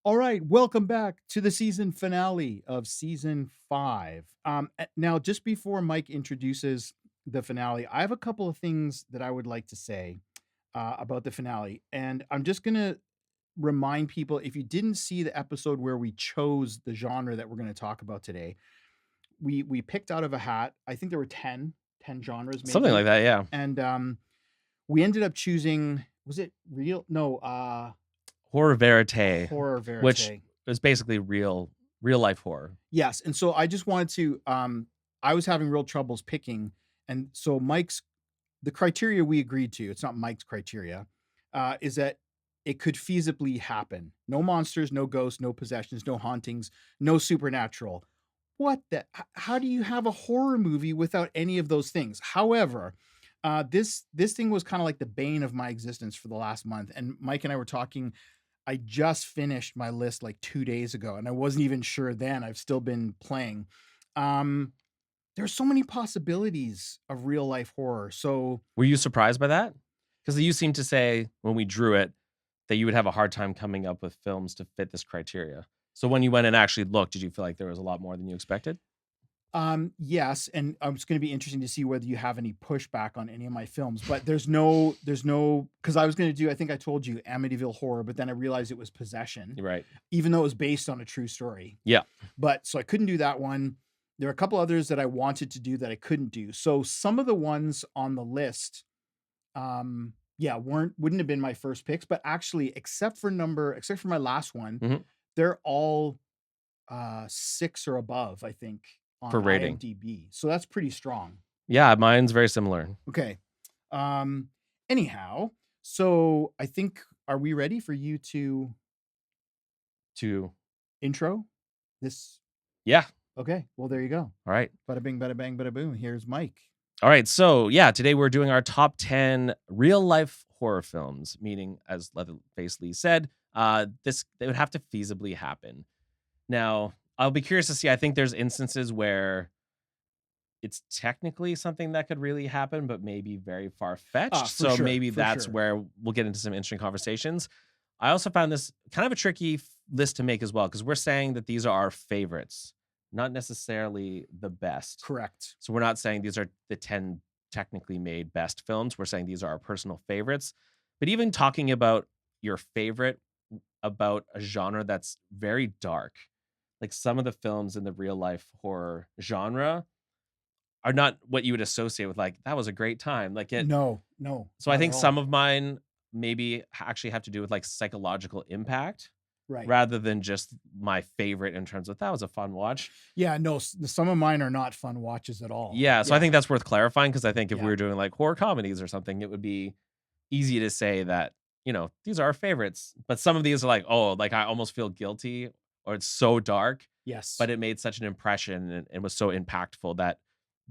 All right, welcome back to the season finale of season 5. Now, just before Mike introduces the finale, I have a couple of things that I would like to say about the finale. And I'm just going to remind people, if you didn't see the episode where we chose the genre that we're going to talk about today, we picked out of a hat. I think there were 10 genres Something maybe. like that, yeah. And we ended up choosing, was it real? No, Horror verite, horror which verite. is basically real life horror. Yes, and so I just wanted to I was having real troubles picking, and so the criteria we agreed to, it's not Mike's criteria, is that it could feasibly happen. No monsters, no ghosts, no possessions, no hauntings, no supernatural. How do you have a horror movie without any of those things? However, this thing was kind of like the bane of my existence for the last month, and Mike and I were talking. I just finished my list like 2 days ago, and I wasn't even sure then. I've still been playing. Um, there's so many possibilities of real life horror. So Were you surprised by that? Because you seemed to say when we drew it that you would have a hard time coming up with films to fit this criteria. So when you went and actually looked, did you feel like there was a lot more than you expected? yes, and it's going to be interesting to see whether you have any pushback on any of my films. But there's no because I was going to do. I think I told you Amityville Horror, but then I realized it was Possession, You're right. even though it was based on a true story. Yeah. But so I couldn't do that one. There are a couple others that I wanted to do that I couldn't do. So some of the ones on the list, yeah, wouldn't have been my first picks, but actually, except for my last one, Mhm. they're all 6 or above, I think, on For rating. IMDb. So that's pretty strong. Yeah, mine's very similar. Okay. Anyhow, so I think, are we ready for you to To intro this? yeah. Okay. Well, there you go. All right. Bada bing, bada bang, bada boom. Here's Mike. All right. So yeah, today we're doing our top 10 real life horror films, meaning, as Leatherface Lee said, they would have to feasibly happen. Now, I'll be curious to see. I think there's instances where it's technically something that could really happen, but maybe very far-fetched. For So sure, maybe for that's sure. where we'll get into some interesting conversations. I also found this kind of a tricky list to make as well, because we're saying that these are our favorites, not necessarily the best. Correct. So we're not saying these are the 10 technically made best films. We're saying these are our personal favorites. But even talking about your favorite about a genre that's very dark, like some of the films in the real life horror genre are not what you would associate with, like, that was a great time. Like it. No, So I not at think all. some of mine maybe actually have to do with like psychological impact Right. rather than just my favorite in terms of that was a fun watch. Yeah, no, some of mine are not fun watches at all. Yeah. So I think that's worth clarifying, because I think if we Yeah. were doing like horror comedies or something, it would be easy to say that, these are our favorites. But some of these are like, oh, like I almost feel guilty, or it's so dark, Yes. but it made such an impression and was so impactful that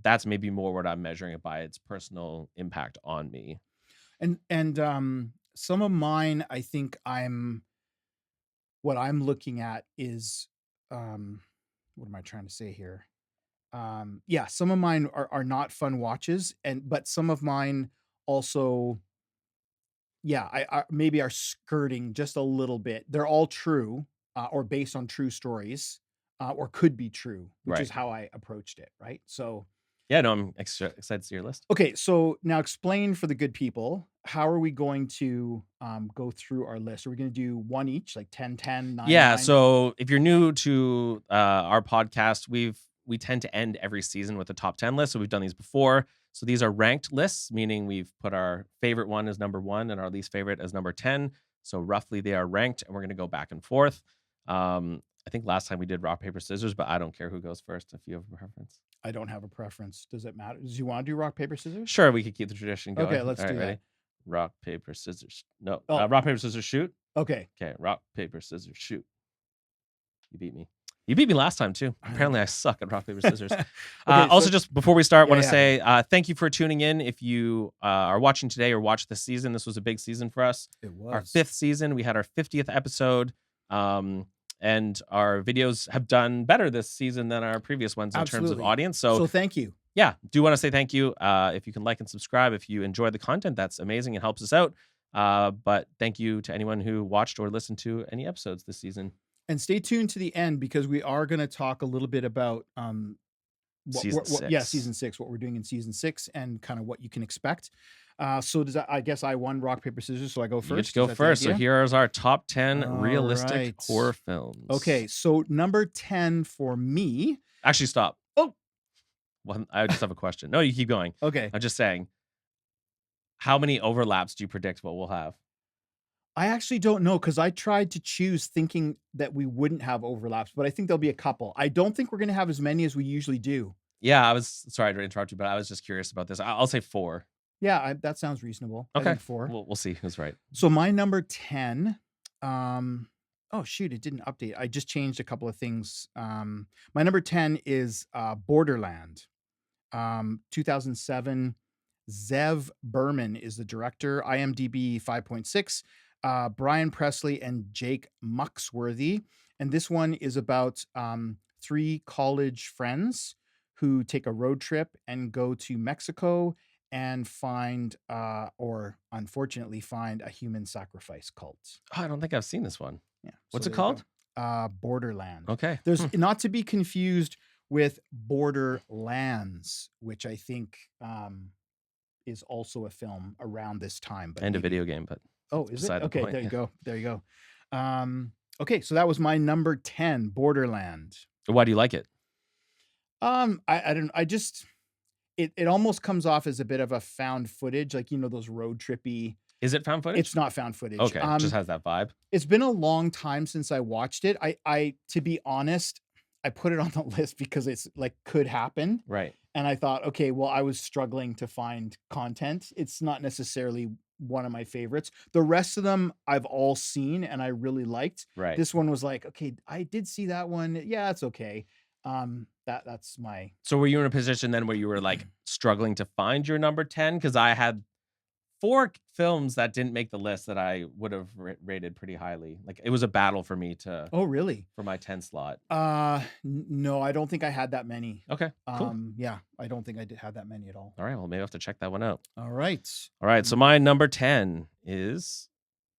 that's maybe more what I'm measuring it by, its personal impact on me. And some of mine, I think what I'm looking at is what am I trying to say here? Yeah, some of mine are not fun watches, but some of mine also, yeah, I maybe are skirting just a little bit. They're all true, or based on true stories, or could be true, which is Right. how I approached it, right? So, Yeah, no, I'm excited to see your list. okay, so now explain for the good people, how are we going to go through our list? Are we going to do one each, like 10, 10, 9, Yeah, 9? so if you're new to our podcast, we tend to end every season with a top 10 list. So we've done these before. So these are ranked lists, meaning we've put our favorite one as number 1 and our least favorite as number 10. So roughly they are ranked, and we're going to go back and forth. I think last time we did rock, paper, scissors, but I don't care who goes first if you have a preference. I don't have a preference. Does it matter? Do you want to do rock, paper, scissors? Sure, we could keep the tradition going. Okay, let's All right, do that. ready? Rock, paper, scissors. No, Oh. rock, paper, scissors, shoot. Okay. Okay, rock, paper, scissors, shoot. You beat me. You beat me last time too. Apparently, I suck at rock, paper, scissors. Also, just before we start, want to say thank you for tuning in. If you are watching today or watched this season, this was a big season for us. It was our 5th season. We had our 50th episode, and our videos have done better this season than our previous ones in terms of audience. So thank you. Yeah, do want to say thank you. If you can like and subscribe, if you enjoy the content, that's amazing. It helps us out. But thank you to anyone who watched or listened to any episodes this season. And stay tuned to the end because we are going to talk a little bit about Season yeah, season 6. 6, what we're doing in season 6 and kind of what you can expect. So does that, I guess I won rock paper scissors, so I go You get to first. go Is that the first. So idea? here is our top 10 All realistic right. horror films. Okay, so number 10 for me. Actually, stop. Oh, Well, I just have a question. No, you keep going. okay. I'm just saying, how many overlaps do you predict what we'll have? I actually don't know because I tried to choose thinking that we wouldn't have overlaps, but I think there'll be a couple. I don't think we're going to have as many as we usually do. Yeah, I was sorry to interrupt you, but I was just curious about this. I'll say 4. Yeah, that sounds reasonable. I Okay. think 4. We'll see who's right. So my number 10, oh shoot, it didn't update. I just changed a couple of things. My number 10 is Borderland. 2007. Zev Berman is the director. IMDb 5.6. Brian Presley and Jake Muxworthy. And this one is about 3 college friends who take a road trip and go to Mexico and find, or unfortunately find, a human sacrifice cult. Oh, I don't think I've seen this one. Yeah. What's it there you called? go. Borderland. Okay. There's not to be confused with Borderlands, which I think is also a film around this time. But And a maybe- video game, but Oh, is it? beside the Okay, point, there you yeah. go. There you go. Okay, so that was my number 10, Borderland. why do you like it? I don't. I just it almost comes off as a bit of a found footage, like those road trippy. Is it found footage? It's not found footage. Okay, just has that vibe. It's been a long time since I watched it. I to be honest, I put it on the list because it's like could happen. Right. And I thought, okay, well, I was struggling to find content. It's not necessarily one of my favorites. The rest of them I've all seen and I really liked. Right. This one was like, okay, I did see that one. Yeah, it's okay. That's my So were you in a position then where you were like struggling to find your number 10? Because I had 4 films that didn't make the list that I would have rated pretty highly. Like it was a battle for me Oh, really? for my 10 slot. No, I don't think I had that many. Okay, cool. Yeah, I don't think I did have that many at all. All right, well, maybe I have to check that one out. All right. All right, so my number 10 is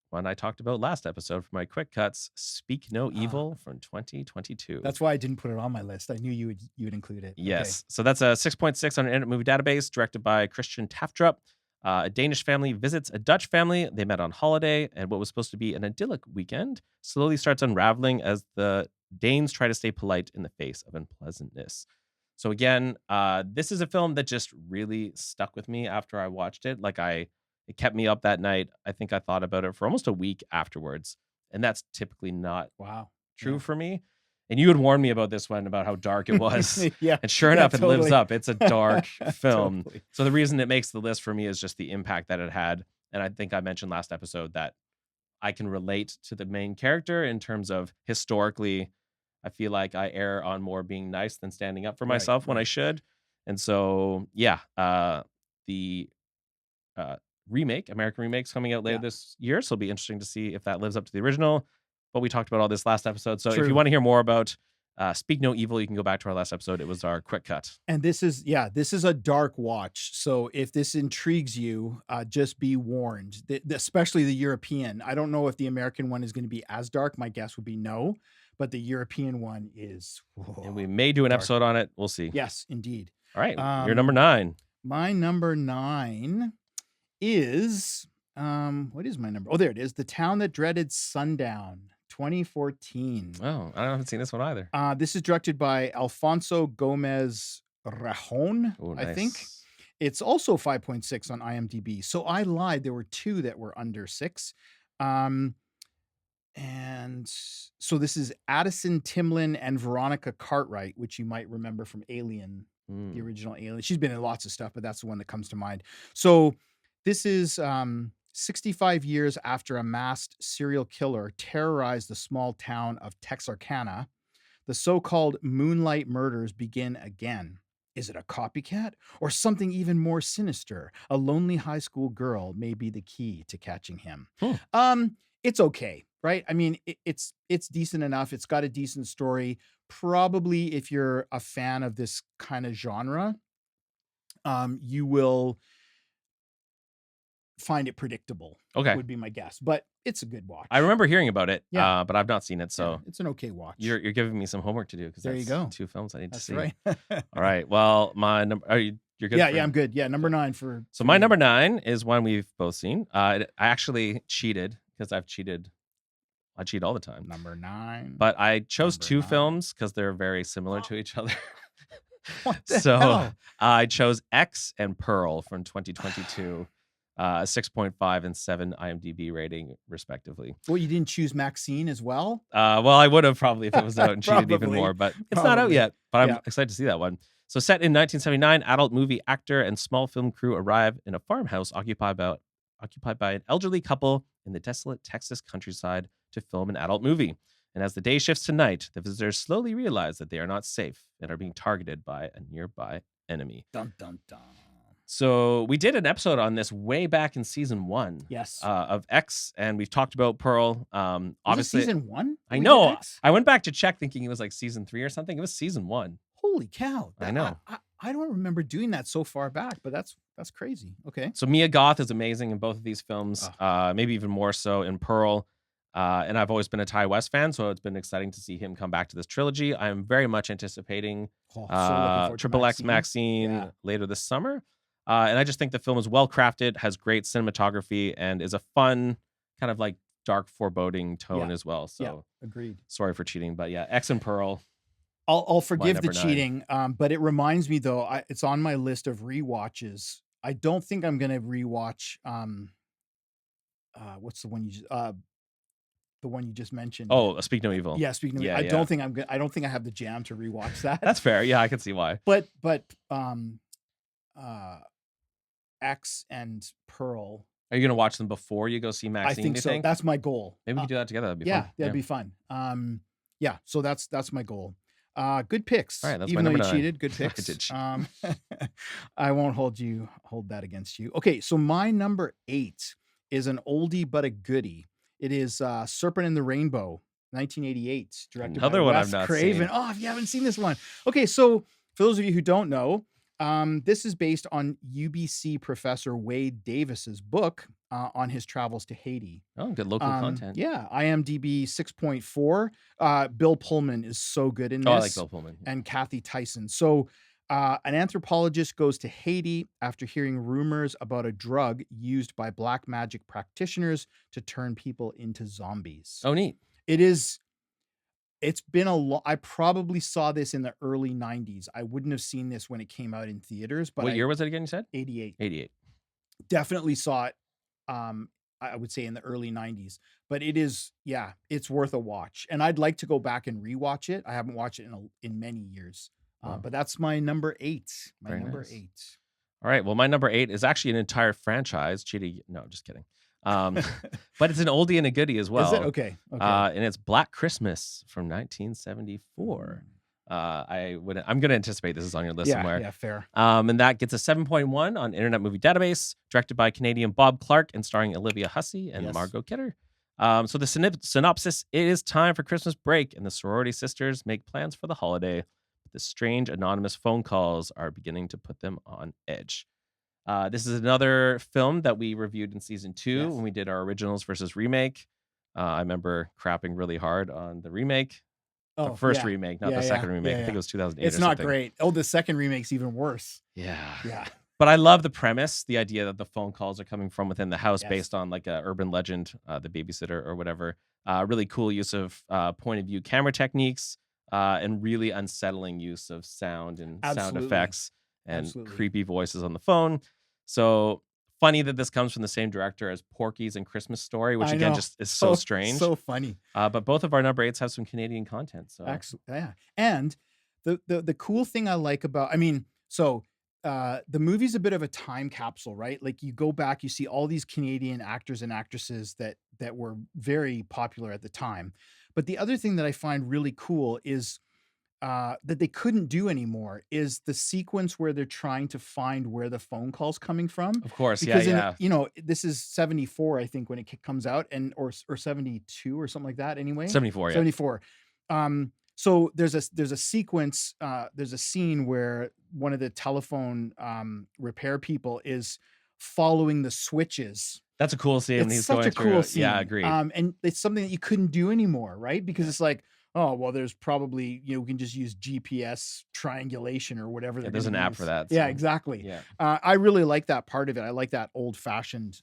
one I talked about last episode for my quick cuts, Speak No Evil from 2022. That's why I didn't put it on my list. I knew you would include it. Yes. So that's a 6.6 on Internet Movie Database, directed by Christian Taftrup. A Danish family visits a Dutch family they met on holiday, and what was supposed to be an idyllic weekend slowly starts unraveling as the Danes try to stay polite in the face of unpleasantness. So again, this is a film that just really stuck with me after I watched it. It kept me up that night. I think I thought about it for almost a week afterwards, and that's typically not Wow. true for me. And you had warned me about this one, about how dark it was. Yeah. And sure enough, it lives totally. up. It's a dark film. Totally. So the reason it makes the list for me is just the impact that it had. And I think I mentioned last episode that I can relate to the main character in terms of historically, I feel like I err on more being nice than standing up for Right, myself when I right. should. And so, yeah, the remake, American remake's coming out later Yeah. this year. So it'll be interesting to see if that lives up to the original. But we talked about all this last episode. So if True. you want to hear more about Speak No Evil, you can go back to our last episode. It was our quick cut. And this is a dark watch. So if this intrigues you, just be warned. Especially the European. I don't know if the American one is going to be as dark. My guess would be no, but the European one is. And we may do an dark. episode on it. We'll see. Yes, indeed. All right. Your number 9. My number 9 is what is my number? Oh, there it is. The Town That Dreaded Sundown, 2014. Oh, I haven't seen this one either. This is directed by Alfonso Gomez Rejon, Oh, I think. nice. It's also 5.6 on IMDb. So I lied. There were 2 that were under 6. And so this is Addison Timlin and Veronica Cartwright, which you might remember from Alien, the original Alien. She's been in lots of stuff, but that's the one that comes to mind. So this is 65 years after a masked serial killer terrorized the small town of Texarkana. The so-called Moonlight Murders begin again. Is it a copycat or something even more sinister? A lonely high school girl may be the key to catching him. It's okay, right? I mean, it's decent enough. It's got a decent story. Probably if you're a fan of this kind of genre, you will find it predictable. Okay. Would be my guess, but it's a good watch. I remember hearing about it, Yeah. but I've not seen it. Yeah, So it's an okay watch. you're giving me some homework to do because There you that's go. 2 films I need That's to see. right. All right. Well, my number. You're good. Yeah, for- yeah, I'm good. Yeah, number 9 for. So for my you. number 9 is one we've both seen. I actually cheated because I've cheated. I cheat all the time. Number 9. But I chose Number 2 9. films because they're very similar to each other. What the So hell? I chose X and Pearl from 2022. 6.5 and 7 IMDb rating, respectively. Well, you didn't choose Maxine as well? Well, I would have probably if it was out and cheated even Probably. more, but it's not out Probably. yet. But I'm Yeah. excited to see that one. So, set in 1979, adult movie actor and small film crew arrive in a farmhouse occupied by an elderly couple in the desolate Texas countryside to film an adult movie. And as the day shifts to night, the visitors slowly realize that they are not safe and are being targeted by a nearby enemy. Dun, dun, dun. So we did an episode on this way back in season 1 Yes. of X, and we've talked about Pearl. Was it Obviously, season 1? I know. I went back to check thinking it was like season 3 or something. It was season 1. Holy cow. I know. I don't remember doing that so far back, but that's crazy. Okay. So Mia Goth is amazing in both of these films, maybe even more so in Pearl. And I've always been a Ty West fan, so it's been exciting to see him come back to this trilogy. I am very much anticipating Oh, so looking forward to Triple X Maxine Yeah. later this summer. And I just think the film is well crafted, has great cinematography, and is a fun kind of like dark foreboding tone Yeah. as well. So Yeah. Agreed. sorry for cheating, but yeah, X and Pearl. I'll forgive the number 9. cheating, but it reminds me though, it's on my list of rewatches. I don't think I'm gonna rewatch. What's the one you just mentioned? Oh, Speak No Evil. Yeah, speaking of, Yeah, I yeah. don't think I'm gonna. I don't think I have the jam to rewatch that. That's fair. Yeah, I can see why. but X and Pearl. Are you gonna watch them before you go see Maxine? I think do you so. think? That's my goal. Maybe we can do that together. That'd be Yeah, fun. that'd be fun. Yeah. So that's my goal. Good picks. All right, that's my even though number you 9. cheated, good I picks. did cheat. I won't hold that against you. Okay, so my number 8 is an oldie but a goodie. It is Serpent in the Rainbow, 1988, directed Another by one I've Wes not Craven. seen. Oh, if you haven't seen this one. Okay, so for those of you who don't know, this is based on UBC professor Wade Davis's book on his travels to Haiti. Oh, good local content. Yeah, IMDb 6.4. Bill Pullman is so good in this. Oh, I like Bill Pullman. And Kathy Tyson. So an anthropologist goes to Haiti after hearing rumors about a drug used by black magic practitioners to turn people into zombies. Oh, neat. It's been a lot. I probably saw this in the early 90s. I wouldn't have seen this when it came out in theaters, but What year was it again? You said 88. 88. Definitely saw it. I would say in the early 90s, but it's worth a watch. And I'd like to go back and rewatch it. I haven't watched it in many years. Wow. But that's my number 8. My Very number nice. 8. All right. Well, my number 8 is actually an entire franchise. Cheating. No, just kidding. But it's an oldie and a goodie as well. Is it? Okay. And it's Black Christmas from 1974. I'm going to anticipate this is on your list somewhere. Yeah, fair. And that gets a 7.1 on Internet Movie Database, directed by Canadian Bob Clark and starring Olivia Hussey and Yes. Margot Kidder. So the synopsis: it is time for Christmas break, and the sorority sisters make plans for the holiday. But the strange anonymous phone calls are beginning to put them on edge. This is another film that we reviewed in season 2 Yes. when we did our originals versus remake. I remember crapping really hard on the remake. The first remake, not the second remake. I think it was 2008. It's or not something. great. Oh, the second remake's even worse. Yeah. Yeah. But I love the premise, the idea that the phone calls are coming from within the house Yes. based on like a urban legend, the babysitter or whatever. Really cool use of point of view camera techniques and really unsettling use of sound and sound Absolutely. effects and Absolutely. creepy voices on the phone. So funny that this comes from the same director as Porky's and Christmas Story, which I again know. just is so strange. So funny. But both of our number 8s have some Canadian content. So Actually, yeah. And the cool thing I like about, the movie's a bit of a time capsule, right? Like you go back, you see all these Canadian actors and actresses that were very popular at the time. But the other thing that I find really cool is that they couldn't do anymore is the sequence where they're trying to find where the phone call's coming from. of course, Because yeah. this is 74, I think, when it comes out, and or 72 or something like that. Anyway, 74, yeah. 74. So there's a sequence, there's a scene where one of the telephone repair people is following the switches. That's a cool scene when It's he's such going a cool through. Yeah, scene. agreed. And it's something that you couldn't do anymore, right? Because Yeah. it's like, oh, well, there's probably, we can just use GPS triangulation or whatever Yeah, they're there's going an to app for use. that. Yeah, So exactly. yeah. I really like that part of it. I like that old fashioned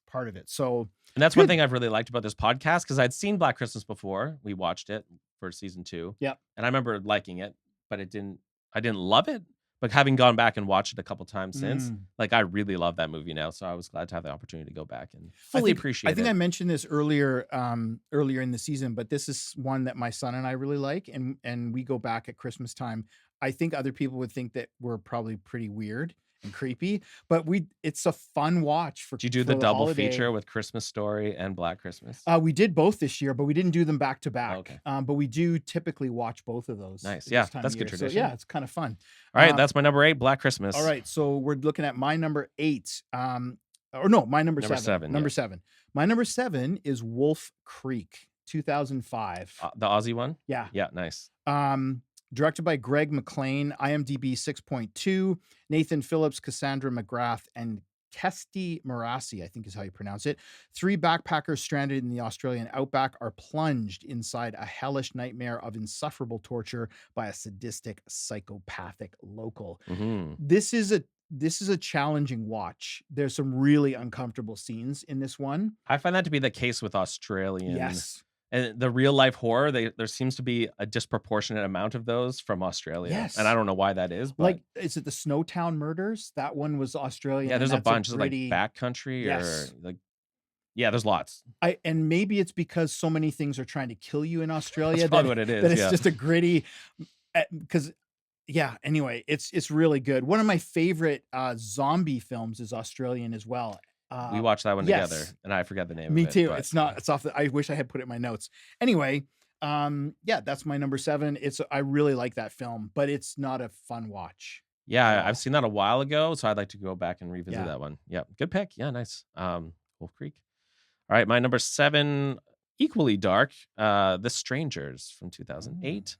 part of it. So And that's one good. thing I've really liked about this podcast because I'd seen Black Christmas before. We watched it for season 2. Yep. And I remember liking it, but I didn't love it. But having gone back and watched it a couple times since, Mm. like I really love that movie now. So I was glad to have the opportunity to go back and I fully think appreciate I think it. I mentioned this earlier earlier in the season, but this is one that my son and I really like, and we go back at Christmas time. I think other people would think that we're probably pretty weird and creepy, but it's a fun watch Did you do the for the double holiday. feature with Christmas Story and Black Christmas? We did both this year, but we didn't do them back to back. Okay. But we do typically watch both of those. Nice. this Yeah, time that's of good year. So tradition. yeah, it's kind of fun. All right, Um, that's my number 8, Black Christmas. All right, so we're looking at my number 8. Or no, my number 7. 7, Number yeah. 7. My number 7 is Wolf Creek, 2005. The Aussie one? Yeah. Yeah, nice. Directed by Greg McLean, IMDb 6.2, Nathan Phillips, Cassandra McGrath, and Kesty Marassi, I think is how you pronounce it. 3 backpackers stranded in the Australian outback are plunged inside a hellish nightmare of insufferable torture by a sadistic, psychopathic local. Mhm. This is a challenging watch. There's some really uncomfortable scenes in this one. I find that to be the case with Australian. Yes. And the real life horror, there seems to be a disproportionate amount of those from Australia. Yes. And I don't know why that is, but Like, is it the Snowtown Murders? That one was Australian. yeah, and there's a that's bunch of gritty- like backcountry Yes. or like, yeah, there's lots. And maybe it's because so many things are trying to kill you in Australia That's probably what it is. that it's Yeah. just a gritty. Because yeah, anyway, it's really good. One of my favorite zombie films is Australian as well. We watched that one yes. together, and I forget the name Me of it. too. but- It's not. It's off. I wish I had put it in my notes. Anyway, yeah, that's my number 7. I really like that film, but it's not a fun watch. Yeah, Oh. I've seen that a while ago, so I'd like to go back and revisit Yeah. that one. Yeah, good pick. Yeah, nice. Wolf Creek. All right, my number 7, equally dark. The Strangers from 2008.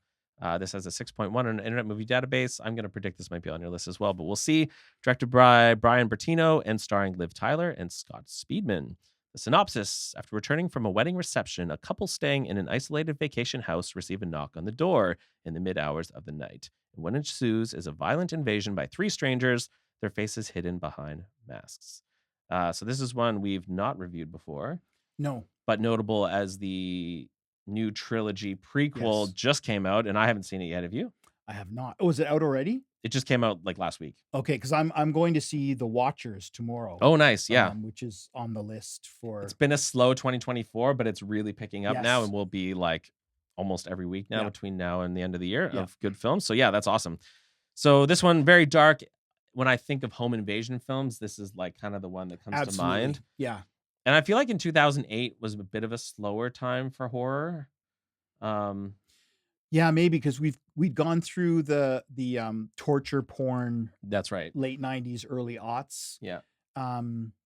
This has a 6.1 on Internet Movie Database. I'm going to predict this might be on your list as well, but we'll see. Directed by Brian Bertino and starring Liv Tyler and Scott Speedman. The synopsis: after returning from a wedding reception, a couple staying in an isolated vacation house receive a knock on the door in the mid-hours of the night. And what ensues is a violent invasion by 3 strangers, their faces hidden behind masks. So this is one we've not reviewed before, No. but notable as the new trilogy prequel Yes. just came out, and I haven't seen it yet. Have you? I have not. Oh, is it out already? It just came out like last week. Okay, because I'm going to see The Watchers tomorrow. Oh, nice. Yeah. Which is on the list for. It's been a slow 2024, but it's really picking up now Yes. and will be like almost every week now Yeah. between now and the end of the year Yeah. of good films. So yeah, that's awesome. So this one, very dark. When I think of home invasion films, this is like kind of the one that comes to mind. Yeah. And I feel like in 2008 was a bit of a slower time for horror. Yeah, maybe because we'd gone through the torture porn That's right. late 90s, early aughts. Yeah.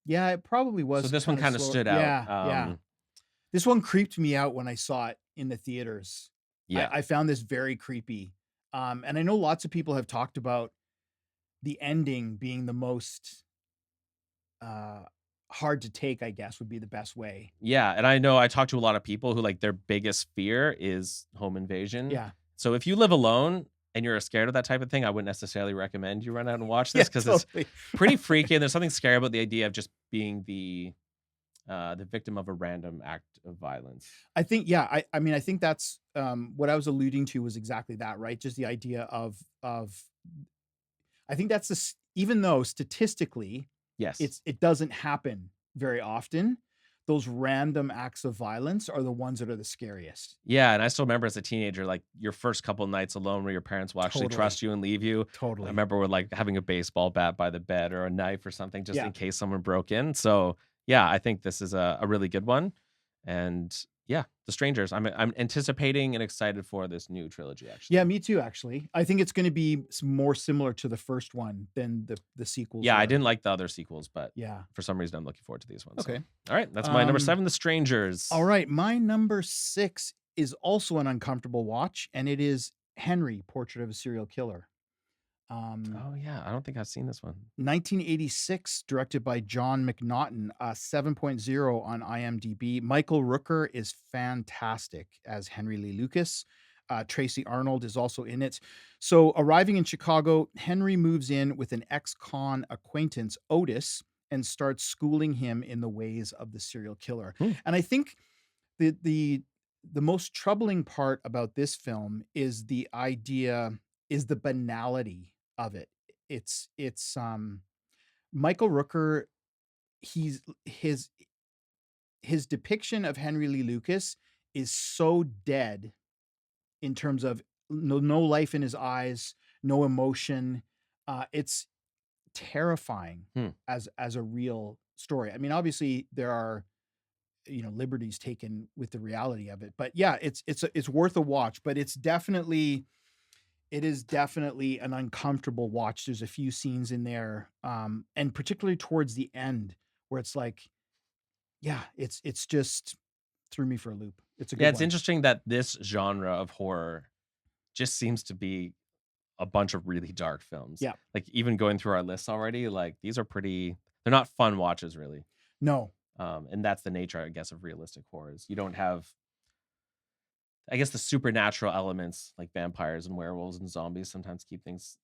Yeah, it probably was. So this one kind of slow- stood out. Yeah. This one creeped me out when I saw it in the theaters. Yeah. I found this very creepy. And I know lots of people have talked about the ending being the most hard to take, I guess would be the best way. Yeah, and I know I talked to a lot of people who like their biggest fear is home invasion. Yeah. So if you live alone and you're scared of that type of thing, I wouldn't necessarily recommend you run out and watch this because totally. it's pretty freaky and there's something scary about the idea of just being the victim of a random act of violence. I think, yeah, I mean, I think that's what I was alluding to was exactly that, right? Just the idea of I think that's this, even though statistically Yes. it doesn't happen very often, those random acts of violence are the ones that are the scariest. Yeah, and I still remember as a teenager, like your first couple nights alone where your parents will actually Totally. trust you and leave you. I Totally. remember with like having a baseball bat by the bed or a knife or something just Yeah. in case someone broke in. So yeah, I think this is a really good one. And yeah, The Strangers. I'm anticipating and excited for this new trilogy, actually. Yeah, me too, actually. I think it's going to be more similar to the first one than the sequels. Yeah, I were. didn't like the other sequels, but Yeah. for some reason I'm looking forward to these ones. so. Okay. All right, that's my number Um, 7, The Strangers. All right. My number 6 is also an uncomfortable watch, and it is Henry, Portrait of a Serial Killer. Um, Oh yeah, I don't think I've seen this one. 1986, directed by John McNaughton, 7.0 on IMDb. Michael Rooker is fantastic as Henry Lee Lucas. Tracy Arnold is also in it. So, arriving in Chicago, Henry moves in with an ex-con acquaintance, Otis, and starts schooling him in the ways of the serial killer. Hmm. And I think the the the most troubling part about this film is the banality of it. It's Michael Rooker, he's his depiction of Henry Lee Lucas is so dead in terms of no life in his eyes, no emotion. It's terrifying Hmm. as a real story. I mean, obviously there are, liberties taken with the reality of it, but yeah, it's worth a watch, but it is definitely an uncomfortable watch. There's a few scenes in there, and particularly towards the end where it's like, yeah, it's just threw me for a loop. It's a Yeah, good it's one. interesting that this genre of horror just seems to be a bunch of really dark films. Yeah. Like even going through our lists already, like these are pretty. They're not fun watches, really. No. And that's the nature, I guess, of realistic horrors. You don't have, I guess, the supernatural elements like vampires and werewolves and zombies sometimes keep things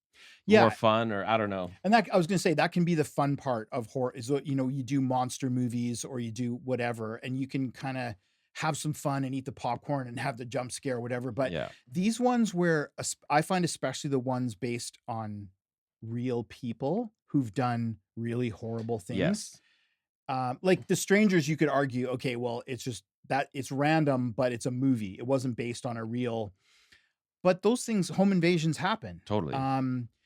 more Yeah, fun, or I don't know. and that I was gonna say that can be the fun part of horror is that, you do monster movies or you do whatever, and you can kinda have some fun and eat the popcorn and have the jump scare or whatever, but Yeah. these ones where I find especially the ones based on real people who've done really horrible things, Yes. like The Strangers, you could argue, okay, well, it's just that it's random, but it's a movie. It wasn't based on a real, but those things, home invasions happen. Totally.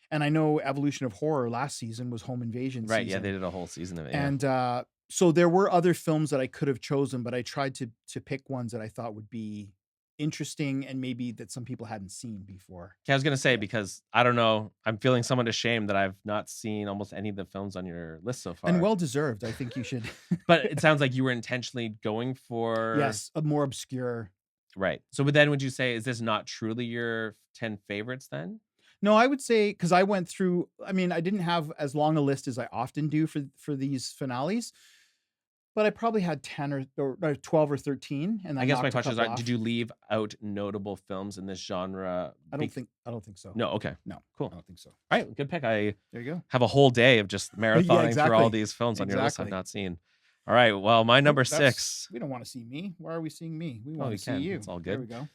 And I know Evolution of Horror last season was home invasion Right. Yeah, season. they did a whole season of it. Yeah. And so there were other films that I could have chosen, but I tried to pick ones that I thought would be interesting and maybe that some people hadn't seen before. Okay, I was gonna say Yeah. because I don't know, I'm feeling somewhat ashamed that I've not seen almost any of the films on your list so And far. well deserved. I think you should. But it sounds like you were intentionally going for Yes, a more obscure. right. So, but then would you say is this not truly your 10 favorites then? No, I would say because I went through. I mean, I didn't have as long a list as I often do for these finales, but I probably had 10 or 12 or 13, and I I guess my knocked a question is, couple did off. you leave out notable films in this genre? I don't think so. No, okay, No, cool. I don't think so. All right, good pick. I There you go. have a whole day of just Yeah, marathoning through all exactly. these films on your list I've Exactly. not seen. All right, well, my Nope, number that's six. we don't wanna see me. Why are we seeing me? We Oh, wanna we see can. you. It's all There good. we go.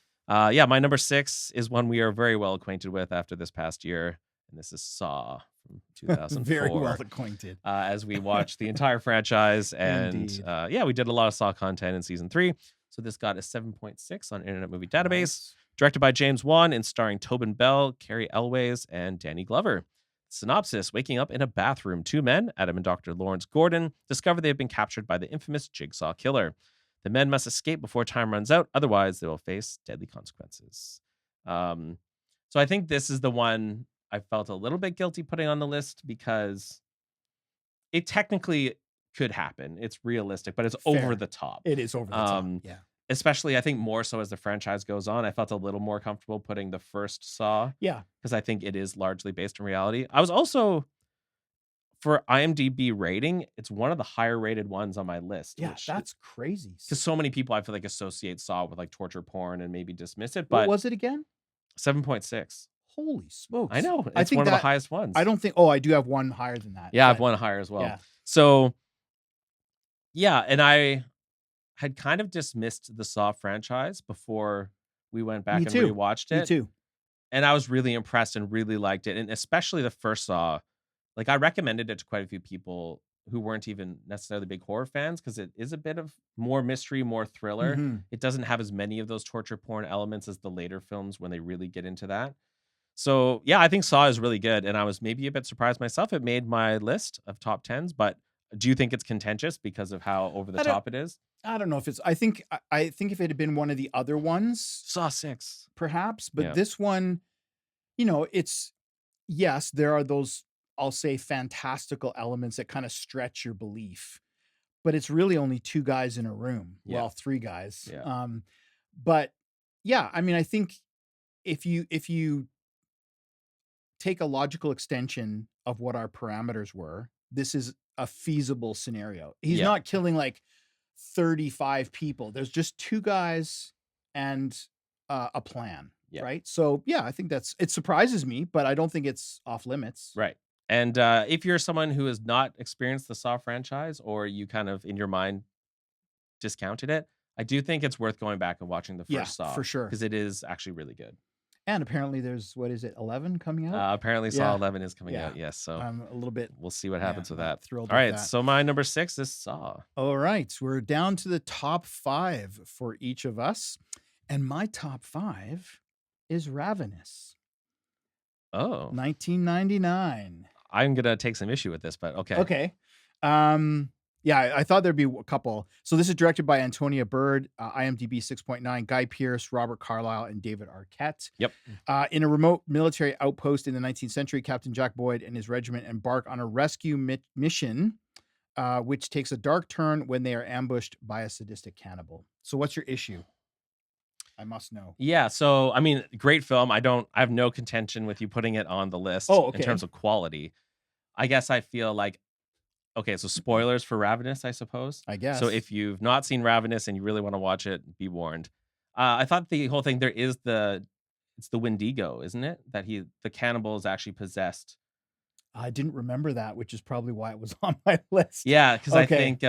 Yeah, my number six is one we are very well acquainted with after this past year, and this is Saw from Very 2004. well acquainted. As we watched the entire franchise, and Indeed. yeah, we did a lot of Saw content in season 3. So this got a 7.6 on Internet Movie Database. Nice. Directed by James Wan and starring Tobin Bell, Carrie Elways, and Danny Glover. Synopsis: waking up in a bathroom, two men, Adam and Dr. Lawrence Gordon, discover they have been captured by the infamous Jigsaw Killer. The men must escape before time runs out, otherwise they will face deadly consequences. So I think this is the one I felt a little bit guilty putting on the list because it technically could happen. It's realistic, but it's over Fair. the top. It is over the top. Yeah. Especially, I think more so as the franchise goes on, I felt a little more comfortable putting the first Saw Yeah. because I think it is largely based in reality. I was also, for IMDb rating, it's one of the higher rated ones on my list. Yeah, that's crazy. because so many people I feel like associate Saw with like torture porn and maybe dismiss it, What but was it again? 7.6. Holy smokes. I know I it's think one of the that highest ones. I don't think I do have one higher than that. Yeah, I've but one higher as well. Yeah. So yeah, and I had kind of dismissed the Saw franchise before we went back Me and too. rewatched Me it. too. And I was really impressed and really liked it. And especially the first Saw. Like I recommended it to quite a few people who weren't even necessarily big horror fans because it is a bit of more mystery, more thriller. Mhm. It doesn't have as many of those torture porn elements as the later films when they really get into that. So yeah, I think Saw is really good. And I was maybe a bit surprised myself. It made my list of top 10s, but do you think it's contentious because of how over the I don't top it is? I don't know if it's I think if it had been one of the other ones, Saw 6. perhaps, but Yeah. this one, it's yes, there are those, I'll say, fantastical elements that kind of stretch your belief, but it's really only two guys in a room. Yeah. Well, three guys. Yeah. But yeah, I mean, I think if you take a logical extension of what our parameters were, this is a feasible scenario. He's Yeah. not killing like 35 people. There's just two guys and a plan, Yeah. right? So yeah, I think it surprises me, but I don't think it's off limits. Right. And if you're someone who has not experienced the Saw franchise, or you kind of in your mind discounted it, I do think it's worth going back and watching the Yeah, first Saw for sure. because it is actually really good. And apparently there's, what is it, 11 coming out? Apparently, Saw 11 is coming Yeah. out. Yes, so I'm a little bit we'll see what happens with that. thrilled All with right, that. so my number 6 is Saw. All right, we're down to the top 5 for each of us. And my top 5 is Ravenous, Oh, 1999. I'm gonna take some issue with this, but okay. Okay. Yeah, I thought there'd be a couple. So this is directed by Antonia Bird, IMDb 6.9, Guy Pearce, Robert Carlyle, and David Arquette. Yep. In a remote military outpost in the 19th century, Captain Jack Boyd and his regiment embark on a rescue mission, which takes a dark turn when they are ambushed by a sadistic cannibal. So what's your issue? I must know. Yeah, so I mean, great film. I have no contention with you putting it on the list Oh, in okay. terms of quality. I guess I feel like, okay, so spoilers for Ravenous, I suppose. I guess. So if you've not seen Ravenous and you really want to watch it, be warned. I thought the whole thing, it's the Wendigo, isn't it? That the cannibal is actually possessed. I didn't remember that, which is probably why it was on my list. Yeah, because I Okay. think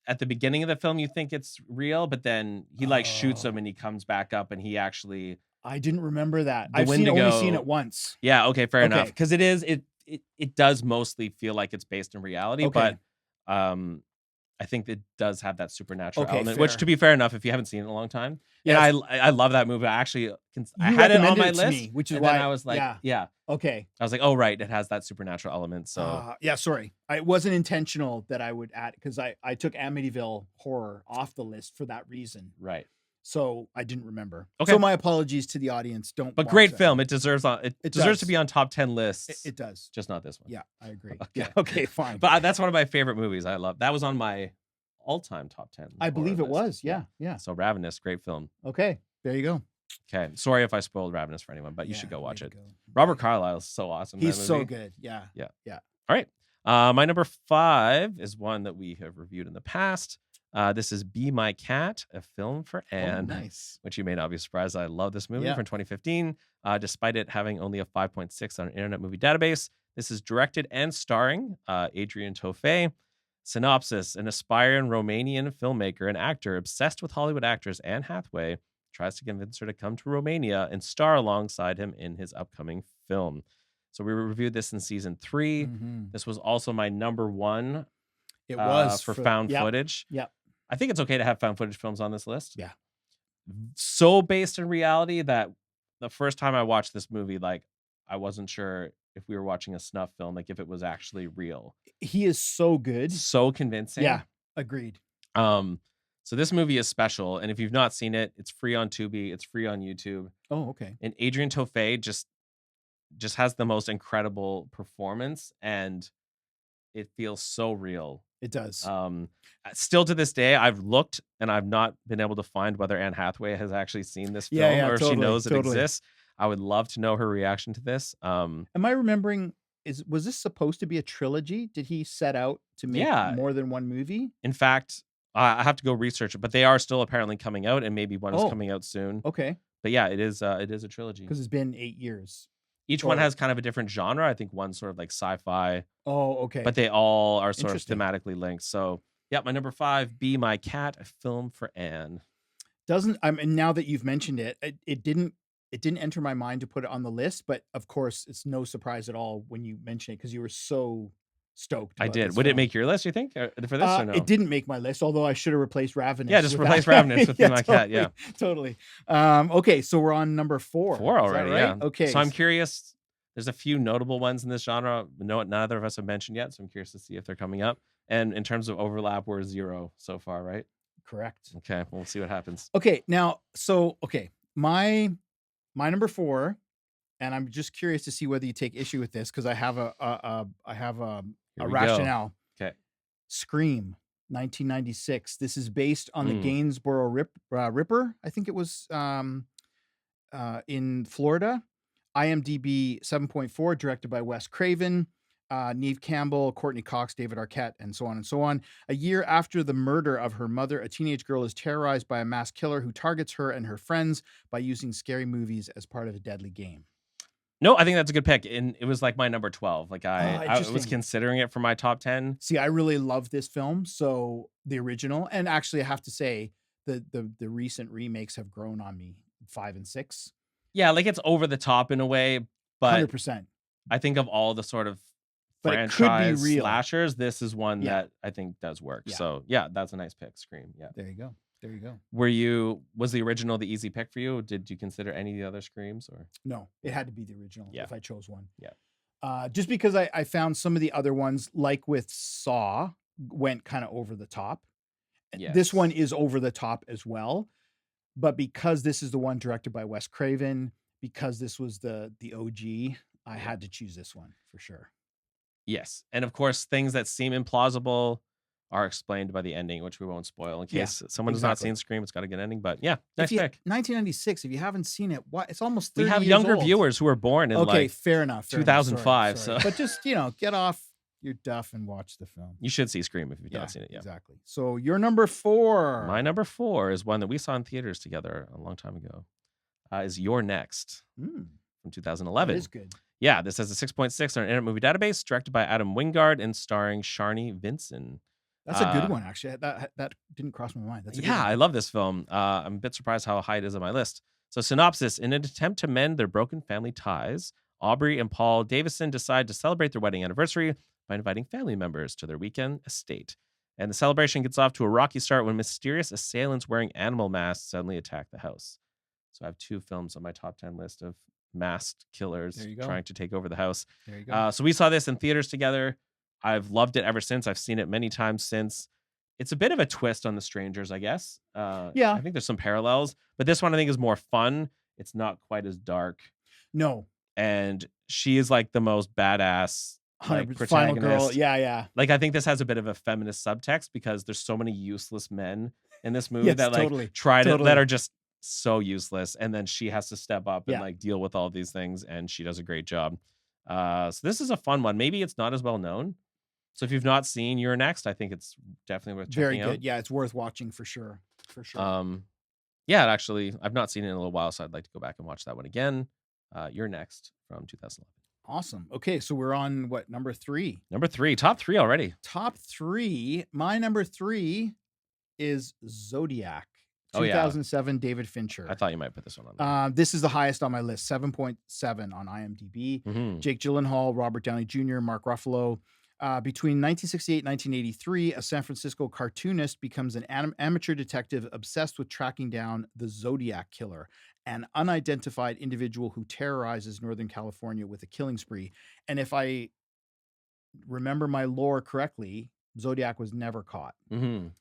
at the beginning of the film you think it's real, but then he shoots him and he comes back up and he actually. I didn't remember that. The I've only seen Wendigo- it once. Yeah, okay, fair enough. Okay. Because it does mostly feel like it's based in reality, Okay. but I think it does have that supernatural Okay, element, which fair. to be fair enough, if you haven't seen it in a long time. Yeah, Yeah, I love that movie. I actually I You had it on recommended my it to list, me, which is and then why I was like, yeah. Okay. I was like, oh right, it has that supernatural element. So Yeah, sorry. It wasn't intentional that I would add, because I took Amityville Horror off the list for that reason. right, So I didn't remember. Okay. So my apologies to the audience. Don't. but watch great that film. one. It deserves to does. be on top 10 lists. It does. Just not this one. Yeah, I agree. Okay. Yeah. Okay. Fine. But that's one of my favorite movies. I love that. Was on my all-time top 10. I believe it horror list. was. Yeah. So Ravenous, great film. Okay. There you go. Okay, sorry if I spoiled Ravenous for anyone, but you Yeah, should go watch way it. to go. Robert Carlyle is so awesome. in He's that so movie. good. Yeah. All right. My number 5 is one that we have reviewed in the past. This is Be My Cat, a film for Anne, nice. which you may not be surprised. I love this movie Yeah. from 2015, despite it having only a 5.6 on Internet Movie Database. This is directed and starring Adrian Tofay. Synopsis: an aspiring Romanian filmmaker and actor obsessed with Hollywood actress Anne Hathaway tries to convince her to come to Romania and star alongside him in his upcoming film. So we reviewed this in season 3. Mhm. This was also my number 1 It was for found yep, footage. Yep. I think it's okay to have found footage films on this list. Yeah. So based in reality that the first time I watched this movie, like I wasn't sure if we were watching a snuff film, like if it was actually real. He is so good. So convincing. Yeah. Agreed. So this movie is special, and if you've not seen it, it's free on Tubi, it's free on YouTube. Oh, okay. And Adrian Tofay just has the most incredible performance, and it feels so real. It does. Still to this day, I've looked and I've not been able to find whether Anne Hathaway has actually seen this film Yeah, or if she totally, knows it totally. exists. I would love to know her reaction to this. Am I remembering? Was this supposed to be a trilogy? Did he set out to make Yeah. more than one movie? In fact, I have to go research it, but they are still apparently coming out, and maybe one is Oh. coming out soon. Okay, But yeah, it is a trilogy. because it's been 8 years. Each one or- has kind of a different genre. I think one's sort of like sci-fi, Oh, okay. but they all are sort of Interesting. thematically linked. So yeah, my number 5, Be My Cat, a film for Anne. And now that you've mentioned it, it didn't enter my mind to put it on the list, but of course it's no surprise at all when you mention it, because you were so stoked. I about did. this Would it film. make your list, you think, for this or no? It didn't make my list, although I should have replaced Ravenous. Yeah, just with replace that. Ravenous with Be My Cat, yeah. Totally. Okay, so we're on number 4. 4 Is that already, right? yeah. Okay. So I'm curious. There's a few notable ones in this genre. Neither of us have mentioned yet, so I'm curious to see if they're coming up. And in terms of overlap, we're 0 so far, right? Correct. Okay, we'll see what happens. Okay, now, my number 4, and I'm just curious to see whether you take issue with this, because I have a Here we go. rationale. Okay. Scream, 1996. This is based on the Mm. Gainsborough Ripper. I think it was in Florida. IMDb 7.4, directed by Wes Craven, Neve Campbell, Courtney Cox, David Arquette, and so on and so on. A year after the murder of her mother, a teenage girl is terrorized by a mass killer who targets her and her friends by using scary movies as part of a deadly game. No, I think that's a good pick. And it was like my number 12. Like I was Interesting. considering it for my top 10. See, I really love this film. So the original, and actually I have to say the recent remakes have grown on me, 5 and 6. Yeah, like it's over the top in a way, but 100%. I think of all the sort of But it could be franchise real. slashers, this is one Yeah. that I think does work. Yeah. So yeah, that's a nice pick. Scream. Yeah. There you go. There you go. Was the original the easy pick for you? Did you consider any of the other Screams or? No, it had to be the original Yeah. if I chose one. Yeah. Just because I found some of the other ones, like with Saw, went kind of over the top. This one Yes. is over the top as well. But because this is the one directed by Wes Craven, because this was the OG, I had to choose this one for sure. Yes. And of course, things that seem implausible are explained by the ending, which we won't spoil in Yeah, case someone has not exactly. seen Scream. It's got a good ending. But yeah, nice If you, pick. 1996, if you haven't seen it, what? It's almost 30 We have years younger old. viewers who were born in Okay, like fair enough. 2005. Sorry. So But just, get off your duff and watch the film. you should see Scream if you've not seen it. Yeah. Exactly. So your number 4. My number 4 is one that we saw in theaters together a long time ago. Is You're Next from That 2011. is good. Yeah, this has a 6.6 on Internet Movie Database, directed by Adam Wingard and starring Sharni Vinson. That's a good one, actually. That didn't cross my mind. That's a good Yeah, one. I love this film. I'm a bit surprised how high it is on my list. So, synopsis: in an attempt to mend their broken family ties, Aubrey and Paul Davison decide to celebrate their wedding anniversary by inviting family members to their weekend estate. And the celebration gets off to a rocky start when mysterious assailants wearing animal masks suddenly attack the house. So I have 2 films on my top 10 list of masked killers There you go. trying to take over the house. There you go. So we saw this in theaters together. I've loved it ever since. I've seen it many times since. It's a bit of a twist on The Strangers, I guess. Yeah. I think there's some parallels, but this one I think is more fun. It's not quite as dark. No. And she is like the most badass like 100% final girl. protagonist. Yeah. Like I think this has a bit of a feminist subtext because there's so many useless men in this movie Yes, that like totally. that Totally. are just so useless, and then she has to step up and Yeah. like deal with all these things, and she does a great job. So this is a fun one. Maybe it's not as well known. So if you've not seen You're Next, I think it's definitely worth Very checking good. Yeah, it's worth watching for sure. For sure. out. Yeah, actually, I've not seen it in a little while, so I'd like to go back and watch that one again. You're Next from 2011. Awesome. Okay, so we're on what, number 3? Number 3, top 3 already. Top 3. My number 3 is Zodiac. Oh, yeah. 2007, David Fincher. I thought you might put this one on there. This is the highest on my list, 7.7 on IMDb. Mhm. Jake Gyllenhaal, Robert Downey Jr., Mark Ruffalo. Between 1968 and 1983, a San Francisco cartoonist becomes an amateur detective obsessed with tracking down the Zodiac Killer, an unidentified individual who terrorizes Northern California with a killing spree. And if I remember my lore correctly, Zodiac was never caught. Mhm.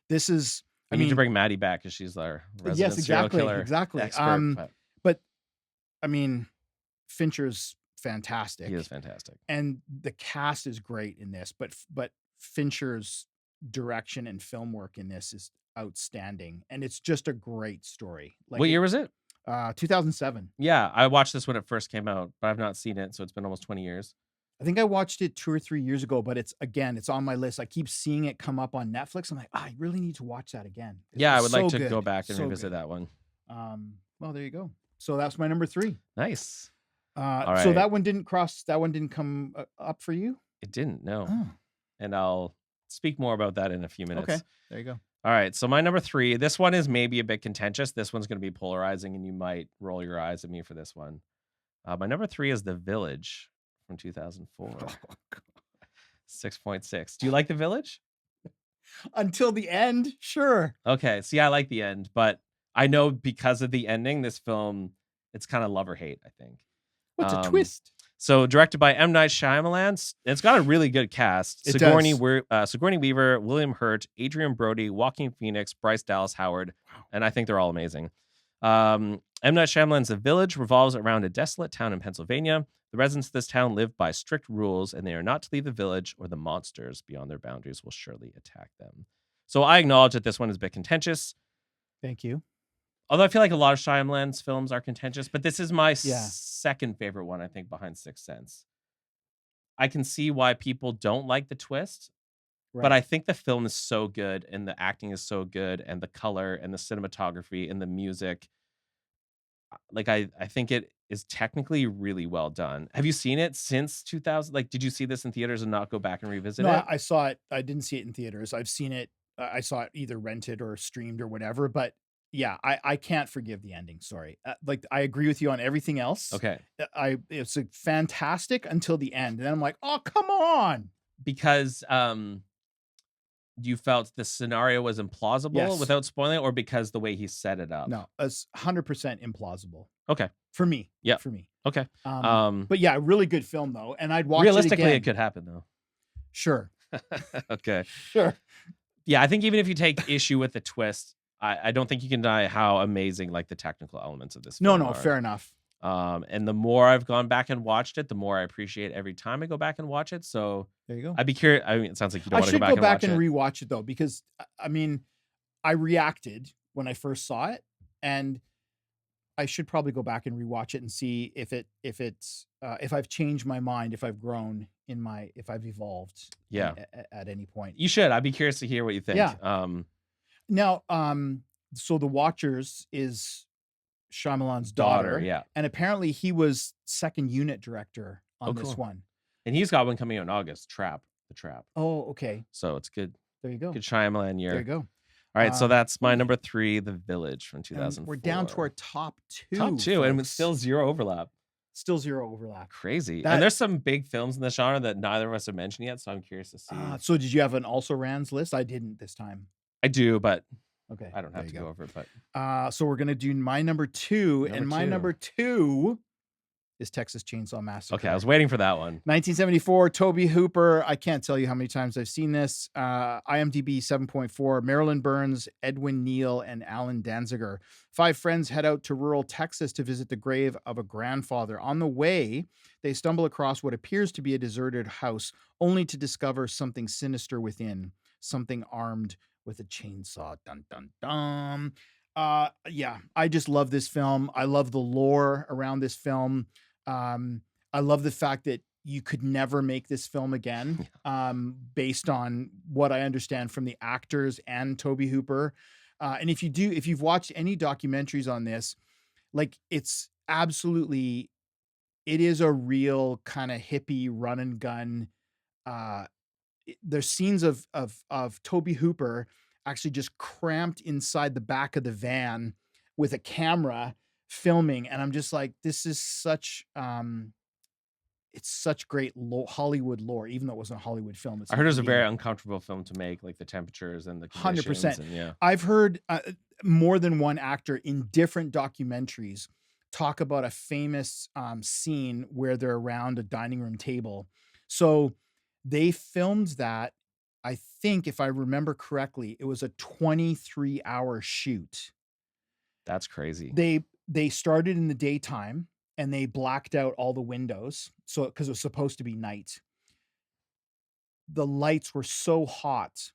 This is, We need to bring Maddie back because she's our resident serial killer exactly. expert. But I mean, Fincher's fantastic. He is fantastic. And the cast is great in this, but Fincher's direction and film work in this is outstanding, and it's just a great story. Like, What year was it? 2007. Yeah, I watched this when it first came out, but I've not seen it, so it's been almost 20 years. I think I watched it 2 or 3 years ago, but it's on my list. I keep seeing it come up on Netflix. I'm like, I really need to watch that again. Yeah, I It's would like so to good. go back and So revisit good. that one. Well, there you go. So that's my number 3. Nice. So right. that one didn't come up for you? It didn't, no. Oh, And I'll speak more about that in a few minutes. okay. There you go. All right, so my number 3, this one is maybe a bit contentious. This one's going to be polarizing, and you might roll your eyes at me for this one. My number 3 is The Village from 2004. 6.6. Do you like The Village? Until the end, sure. Okay, see, I like the end, but I know because of the ending, this film, it's kind of love or hate, I think. What's a twist? So directed by M. Night Shyamalan, it's got a really good cast. It Sigourney does. Sigourney Weaver, William Hurt, Adrian Brody, Joaquin Phoenix, Bryce Dallas Howard, Wow. and I think they're all amazing. M. Night Shyamalan's The Village revolves around a desolate town in Pennsylvania. The residents of this town live by strict rules, and they are not to leave the village, or the monsters beyond their boundaries will surely attack them. So I acknowledge that this one is a bit contentious. Thank you. Although I feel like a lot of Shyamalan's films are contentious, but this is my Yeah. second favorite one, I think, behind Sixth Sense. I can see why people don't like the twist, but Right. I think the film is so good and the acting is so good and the color and the cinematography and the music. Like I think it is technically really well done. Have you seen it since 2000? Like, did you see this in theaters and not go back and revisit No, it? I saw it. I didn't see it in theaters. I've seen it. I saw it either rented or streamed or whatever. But yeah, I can't forgive the ending. Sorry. Like I agree with you on everything else. Okay. It's a fantastic until the end, and then I'm like, oh come on. Because you felt the scenario was implausible Yes. without spoiling it, or because the way he set it up? No, it's 100% implausible Okay. for me. Yeah. For me. Okay. But yeah, really good film though, and I'd watch Realistically, it again. it could happen though. Sure. Okay. Sure. Yeah, I think even if you take issue with the twist, I don't think you can deny how amazing like the technical elements of this No, film no, are. fair enough. And the more I've gone back and watched it, the more I appreciate every time I go back and watch it. So There you go. I'd be curious. I mean, it sounds like you don't I want to should go back and watch it. rewatch it though, because I mean, I reacted when I first saw it, and I should probably go back and rewatch it and see if I've changed my mind, if I've grown if I've evolved. Yeah. At any point. You should. I'd be curious to hear what you think. Yeah. Now, so The Watchers is Shyamalan's daughter. Yeah. And apparently he was second unit director on this cool. one. And he's got one coming out in August, The Trap. Oh, okay. So it's good. There you go. Good Shyamalan year. There you go. All right, so that's my number 3, The Village from And 2004. we're down to our top 2. Top 2, and with folks. still zero overlap. Still zero overlap. Crazy. That- And there's some big films in the genre that neither of us have mentioned yet, so I'm curious to see. So did you have an also rans list? I didn't this time. I do, but Okay. I don't have there to you go over it. But So we're gonna do my number 2, and my number 2 is Texas Chainsaw Massacre. okay, I was waiting for that one. 1974, Toby Hooper. I can't tell you how many times I've seen this. IMDb 7.4. Marilyn Burns, Edwin Neal, and Alan Danziger. 5 friends head out to rural Texas to visit the grave of a grandfather. On the way, they stumble across what appears to be a deserted house, only to discover something sinister within, something armed with a chainsaw. Dun dun dun. Yeah, I just love this film. I love the lore around this film. I love the fact that you could never make this film again, based on what I understand from the actors and Toby Hooper. And if you've watched any documentaries on this, like it is a real kind of hippie run and gun. There's scenes of Toby Hooper actually just cramped inside the back of the van with a camera filming, and I'm just like, this is such it's such great Hollywood lore, even though it wasn't a Hollywood film. I heard it was a indie. very uncomfortable film to make, like the temperatures and the 100%. conditions. And yeah. I've heard more than one actor in different documentaries talk about a famous scene where they're around a dining room table. So they filmed that. I think, if I remember correctly, it was a 23-hour shoot. That's crazy. They started in the daytime and they blacked out all the windows, so because it was supposed to be night. The lights were so hot,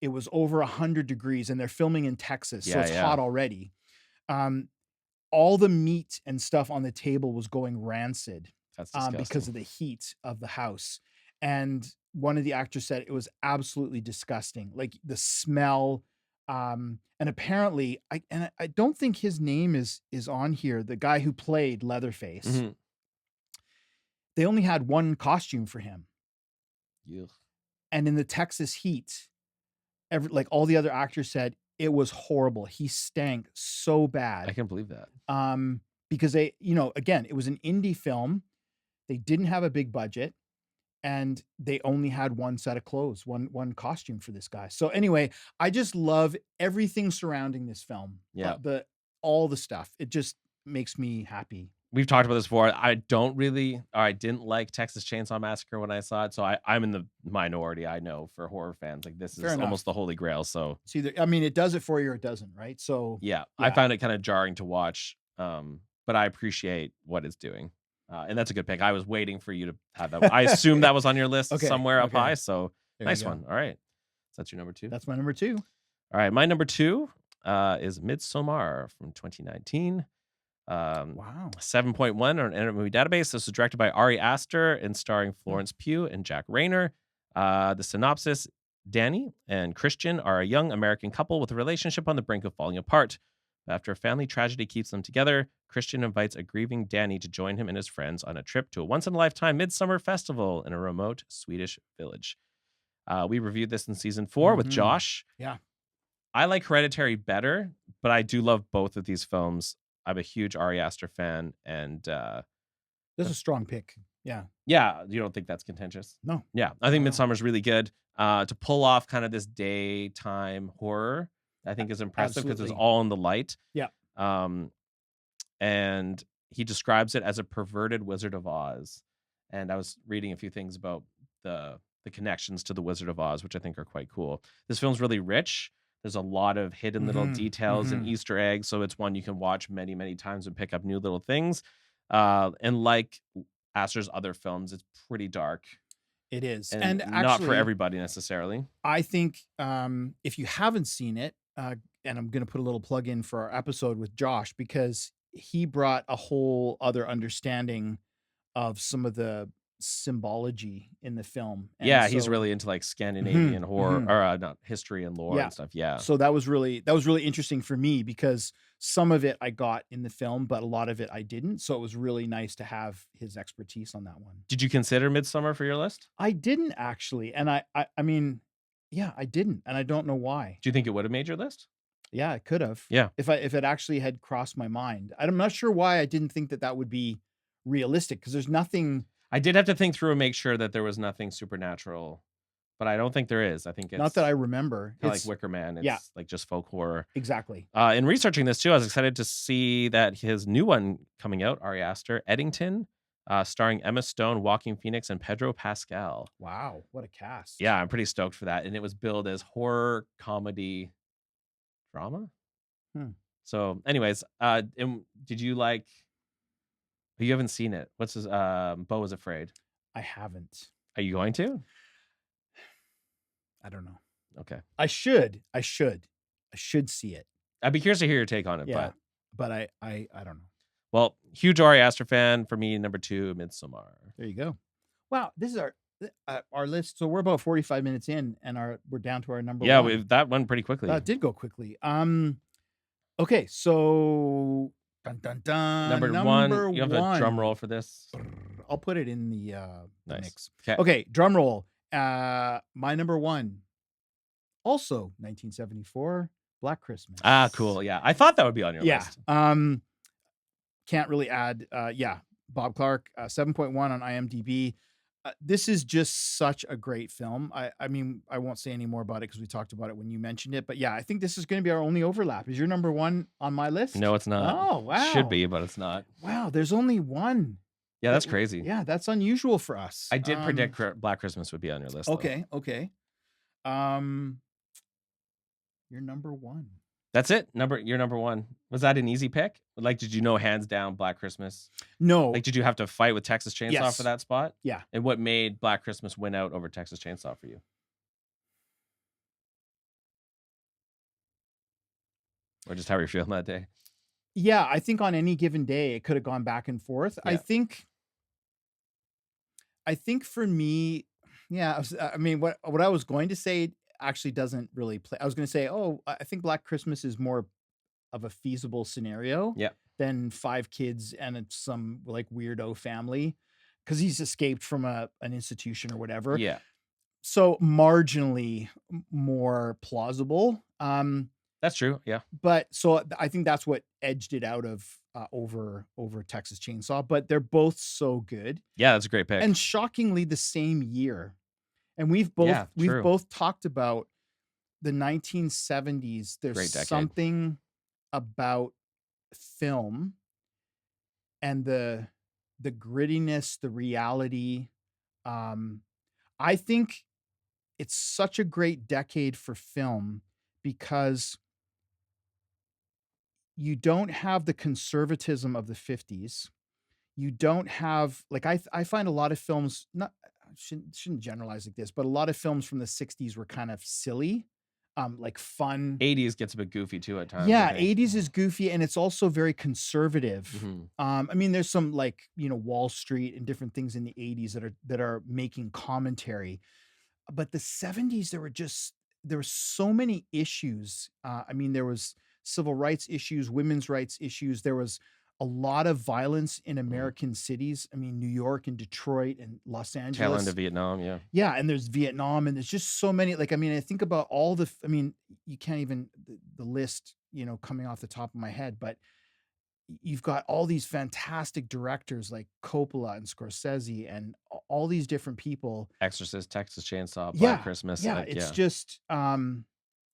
it was over 100 degrees, and they're filming in Texas, so it's hot already. All the meat and stuff on the table was going rancid. That's disgusting. Because of the heat of the house. And one of the actors said it was absolutely disgusting, like the smell. And apparently, I don't think his name is on here. The guy who played Leatherface, Mhm. they only had one costume for him, Yuck. and in the Texas heat, like all the other actors said, it was horrible. He stank so bad. I can't believe that. Because they, again, it was an indie film. They didn't have a big budget, and they only had one set of clothes, one costume for this guy. So anyway, I just love everything surrounding this film. Yeah. All the stuff. It just makes me happy. We've talked about this before. I didn't like Texas Chainsaw Massacre when I saw it, so I'm in the minority. I know for horror fans, like this Fair is enough. almost the holy grail. So It's either, it does it for you or it doesn't, right? So yeah, I Yeah. found it kind of jarring to watch, but I appreciate what it's doing, and that's a good pick. I was waiting for you to have that. I assume that was on your list Okay, somewhere up okay. high. So there you nice go. one. All right, so that's your number 2. That's my number 2. All right, my number 2 is Midsommar from 2019. Wow. 7.1 on Internet Movie Database. This was directed by Ari Aster and starring Hmm. Florence Pugh and Jack Rayner. The synopsis: Danny and Christian are a young American couple with a relationship on the brink of falling apart. After a family tragedy keeps them together, Christian invites a grieving Danny to join him and his friends on a trip to a once in a lifetime midsummer festival in a remote Swedish village. We reviewed this in season 4 with Hmm. Josh. Yeah. I like Hereditary better, but I do love both of these films. I'm a huge Ari Aster fan, and That's a strong pick. Yeah. yeah, you don't think that's contentious? No. Yeah, I think No. Midsummer's really good. To pull off kind of this daytime horror, I think is impressive because it's Absolutely. all in the light. Yeah. Um, and he describes it as a perverted Wizard of Oz. And I was reading a few things about the connections to the Wizard of Oz, which I think are quite cool. This film's really rich. There's a lot of hidden little Hmm. details and Hmm. Easter eggs, so it's one you can watch many, many times and pick up new little things. And like Astor's other films, it's pretty dark It is. and And not for actually, everybody necessarily. I think if you haven't seen it, and I'm going to put a little plug in for our episode with Josh because he brought a whole other understanding of some of the symbology in the film. And Yeah, he's so, really into like mhm, Scandinavian horror mhm. or not history and lore Yeah. and stuff. Yeah. So that was really interesting for me because some of it I got in the film, but a lot of it I didn't. So it was really nice to have his expertise on that one. Did you consider Midsummer for your list? I didn't actually, and I mean, yeah, I didn't, and I don't know why. Do you think it would have made your list? Yeah, it could have. Yeah. If it actually had crossed my mind. I'm not sure why I didn't think that that would be realistic because there's nothing, I did have to think through and make sure that there was nothing supernatural, but I don't think there is. I think not that it's I remember. kind of like It's Wicker Man. yeah, It's like just folk horror. exactly. In researching this too, I was excited to see that his new one coming out, Ari Aster, Eddington, starring Emma Stone, Joaquin Phoenix, and Pedro Pascal. Wow, what a cast. Yeah, I'm pretty stoked for that. And it was billed as horror, comedy, drama. Hmm. So, anyways, and did you like? You haven't seen it. What's his? Beau is Afraid. I haven't. Are you going to? I don't know. Okay. I should. I should. I should see it. I'd be curious to hear your take on it. Yeah. But But I don't know. well, huge Ari Aster fan for me. Number 2, Midsommar. There you go. Wow, this is our list. So we're about 45 minutes in and we're down to our number Yeah, one. that went pretty quickly. That did go quickly. Okay, so dun dun dun. Number Number one, you have a drum roll one. for this. I'll put it in the Nice. mix. Okay. Okay, drum roll. My number one, also 1974, Black Christmas. Ah, cool. Yeah, I thought that would be on your Yeah. list. Can't really add. Yeah, Bob Clark, 7.1 on IMDb. This is just such a great film. I mean, I won't say any more about it because we talked about it when you mentioned it. But yeah, I think this is going to be our only overlap. Is your number one on my list? No, it's not. Oh, wow. Should be, but it's not. Wow, there's only one. Yeah, that's crazy. Yeah, that's unusual for us. I did predict Black Christmas would be on your list. Though. Okay, okay. Your number one. That's it. Your number one. Was that an easy pick? Like, did you know hands down Black Christmas? No. Like, did you have to fight with Texas Chainsaw Yes. for that spot? Yeah. And what made Black Christmas win out over Texas Chainsaw for you? Or just how you're feeling that day? Yeah, I think on any given day it could have gone back and forth. Yeah. I think for me, yeah, I mean, what I was going to say actually doesn't really play. I was going to say, oh, I think Black Christmas is more of a feasible scenario Yeah. than 5 kids and it's some like weirdo family because he's escaped from an institution or whatever. Yeah. So marginally more plausible. That's true. Yeah. But so I think that's what edged it out of over Texas Chainsaw. But they're both so good Yeah, that's a great pick. and shockingly the same year. And we've true. both talked about the 1970s. There's Great decade. something about film and the grittiness, the reality. I think it's such a great decade for film because you don't have the conservatism of the 50s. You don't have like I find a lot of films, not I shouldn't generalize like this, but a lot of films from the 60s were kind of silly. like fun. 80s gets a bit goofy too at times, I Yeah, think. 80s is goofy and it's also very conservative. Mhm. I mean, there's some like, Wall Street and different things in the 80s that are making commentary. But the 70s, there were so many issues. I mean, there was civil rights issues, women's rights issues. There was a lot of violence in Mhm. American cities. I mean, New York and Detroit and Los Tail end Angeles. of Vietnam, yeah. Yeah, and there's Vietnam, and there's just so many. Like, I mean, I think about all the. I mean, you can't even the list, coming off the top of my head, but you've got all these fantastic directors like Coppola and Scorsese and all these different people. Exorcist, Texas Chainsaw, Black Yeah, Christmas, yeah, like, it's yeah. just, and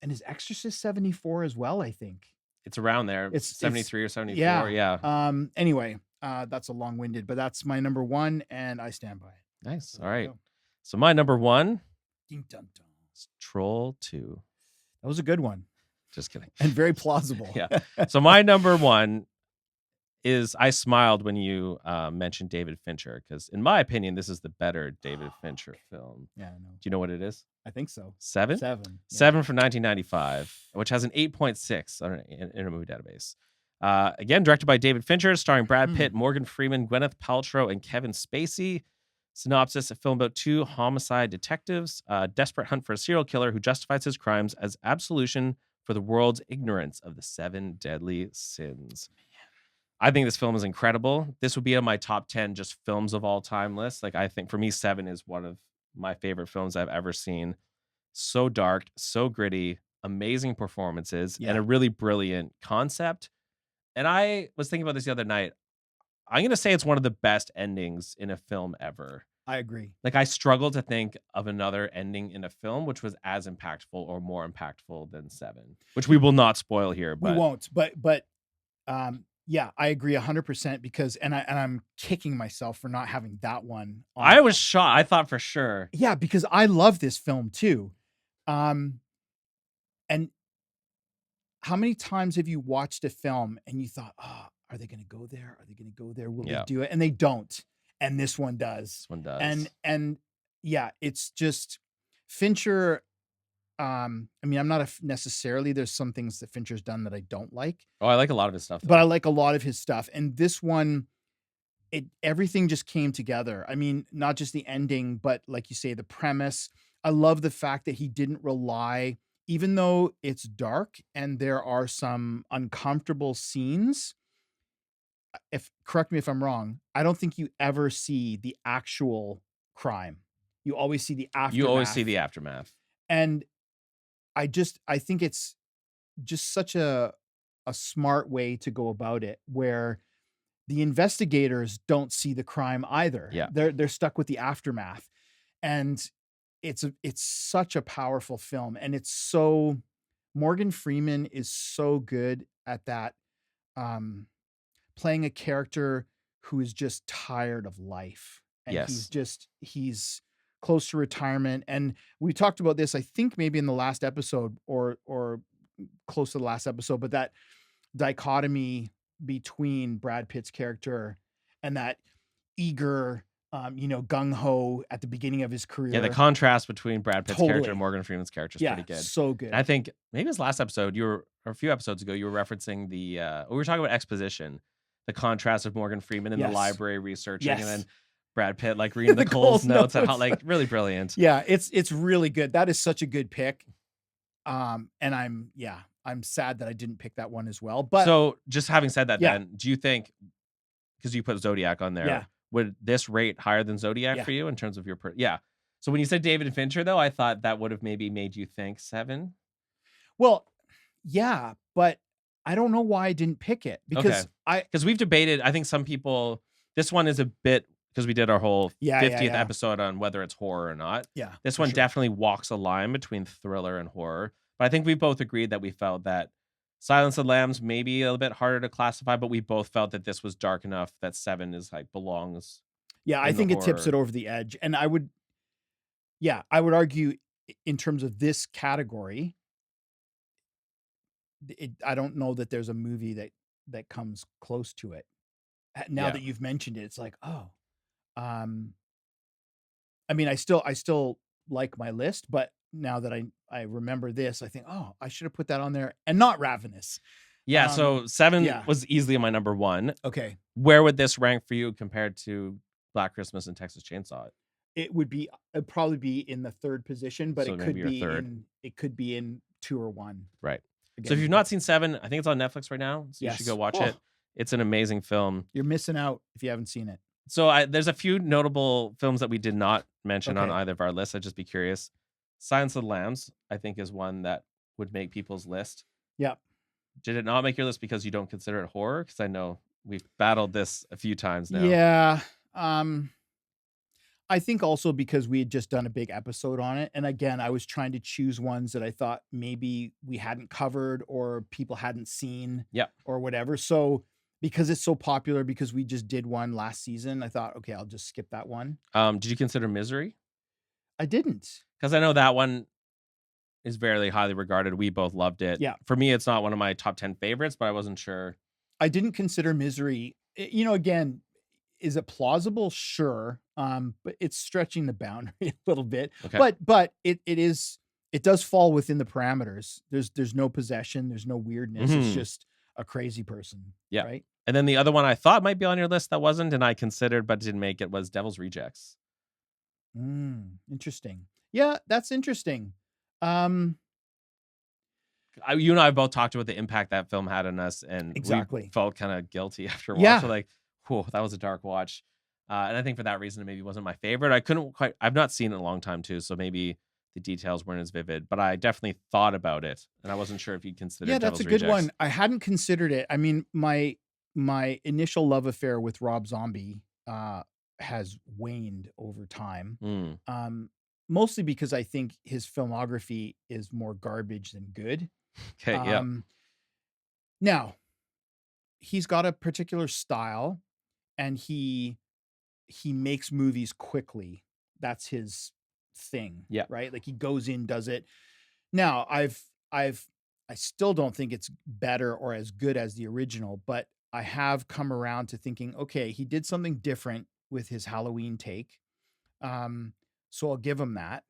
is Exorcist 74 as well, I think. It's around there, It's 73 or 74, yeah, yeah. anyway, that's a long-winded, but that's my number 1, and I stand by it. Nice, So there you alright. go. So my number 1 Ding dun dun. is Troll 2. That was a good one, Just kidding. and very plausible. Yeah. So my number 1 is I smiled when you mentioned David Fincher, because in my opinion, this is the better David Fincher film. Yeah, I know. Do you know what it is? I think so. 7? 7. Yeah. 7 from 1995, which has an 8.6 on in a movie database. Again, directed by David Fincher, starring Brad Pitt, Morgan Freeman, Gwyneth Paltrow, and Kevin Spacey. Synopsis: a film about 2 homicide detectives, a desperate hunt for a serial killer who justifies his crimes as absolution for the world's ignorance of the 7 deadly sins. I think this film is incredible. This would be on my top 10 just films of all time list. Like, I think for me, 7 is one of my favorite films I've ever seen. So dark, so gritty, amazing performances, and a really brilliant concept. And I was thinking about this the other night. I'm going to say it's one of the best endings in a film ever. I agree. Like, I struggle to think of another ending in a film which was as impactful or more impactful than 7, which we will not spoil here. But We won't, but yeah, I agree 100% because I'm kicking myself for not having that one on. I was shocked. I thought for sure. Yeah, because I love this film too. And how many times have you watched a film and you thought, "Oh, are they going to go there? Are they going to go there? Will they do it?" And they don't. And this one does. This one does. And yeah, it's just Fincher. I mean, I'm not necessarily, there's some things that Fincher's done that I don't like. Oh, I like a lot of his stuff, though. But I like a lot of his stuff. And this one, everything just came together. I mean, not just the ending, but like you say, the premise. I love the fact that he didn't rely, even though it's dark and there are some uncomfortable scenes. Correct me if I'm wrong, I don't think you ever see the actual crime. You always see the aftermath. You always see the aftermath. And I think it's just such a smart way to go about it, where the investigators don't see the crime either. Yeah. They're stuck with the aftermath. And it's such a powerful film. And it's so, Morgan Freeman is so good at that, playing a character who is just tired of life. And he's close to retirement. And we talked about this, I think maybe in the last episode or close to the last episode, but that dichotomy between Brad Pitt's character and that eager, gung-ho at the beginning of his career. Yeah, the contrast between Brad Pitt's character and Morgan Freeman's character is pretty good. So good. And I think maybe his last episode, or a few episodes ago, you were referencing we were talking about exposition, the contrast of Morgan Freeman in the library researching, and then Brad Pitt like reading the Coles notes and how, like, really brilliant. Yeah, it's really good. That is such a good pick. And I'm sad that I didn't pick that one as well. But so just having said that, then do you think, because you put Zodiac on there, would this rate higher than Zodiac for you in terms of your So when you said David Fincher, though, I thought that would have maybe made you think 7. Well, yeah, but I don't know why I didn't pick it, because we've debated. I think some people, this one is a bit, because we did our whole 50th episode on whether it's horror or not. Yeah, this one definitely walks a line between thriller and horror. But I think we both agreed that we felt that Silence of the Lambs may be a little bit harder to classify, but we both felt that this was dark enough that 7 is like belongs. Yeah, I think it tips it over the edge. And I would argue in terms of this category, I don't know that there's a movie that comes close to it. Now that you've mentioned it, it's like, I mean, I still like my list, but now that I remember this, I think, oh, I should have put that on there and not Ravenous. Yeah, so 7 yeah. was easily my number 1. Okay. Where would this rank for you compared to Black Christmas and Texas Chainsaw? It'd probably be in the third position, but So it maybe could your be third. it could be in 2 or 1. Right. So Again, if you've not seen 7, I think it's on Netflix right now. So you should Yes. go watch Oh. it. It's an amazing film. you're missing out if you haven't seen it. So there's a few notable films that we did not mention on Okay. either of our lists. I'd just be curious. Silence of the Lambs, I think, is one that would make people's list. Yep. Did it not make your list because you don't consider it horror? Because I know we've battled this a few times now. Yeah. I think also because we had just done a big episode on it. And again, I was trying to choose ones that I thought maybe we hadn't covered or people hadn't seen Yep. or whatever. So because it's so popular, because we just did one last season, I thought, okay, I'll just skip that one. Did you consider Misery? I didn't. Because I know that one is very highly regarded. We both loved it. Yeah. For me, it's not one of my top 10 favorites, but I wasn't sure. I didn't consider Misery. Again, is it plausible? Sure. But it's stretching the boundary a little bit. Okay. But it does fall within the parameters. There's no possession, there's no weirdness. It's Mhm. just a crazy person. Yeah. Right. And then the other one I thought might be on your list that wasn't, and I considered but didn't make it, was Devil's Rejects. Interesting. Yeah, that's interesting. Um, You and I both talked about the impact that film had on us, and Exactly. we felt kind of guilty after Yeah. watching. Like, whew, that was a dark watch. And I think for that reason, it maybe wasn't my favorite. I've not seen it in a long time too, so maybe the details weren't as vivid, but I definitely thought about it, and I wasn't sure if you'd consider yeah, that's Devil's a good Rejects. one. I hadn't considered it. I mean, my initial love affair with Rob Zombie has waned over time. Mm. Mostly because I think his filmography is more garbage than good. Okay, yeah. Now, he's got a particular style, and he makes movies quickly. That's his thing. Yeah. Right. Like he goes in, does it. Now, I still don't think it's better or as good as the original, but I have come around to thinking, okay, he did something different with his Halloween take. So I'll give him that.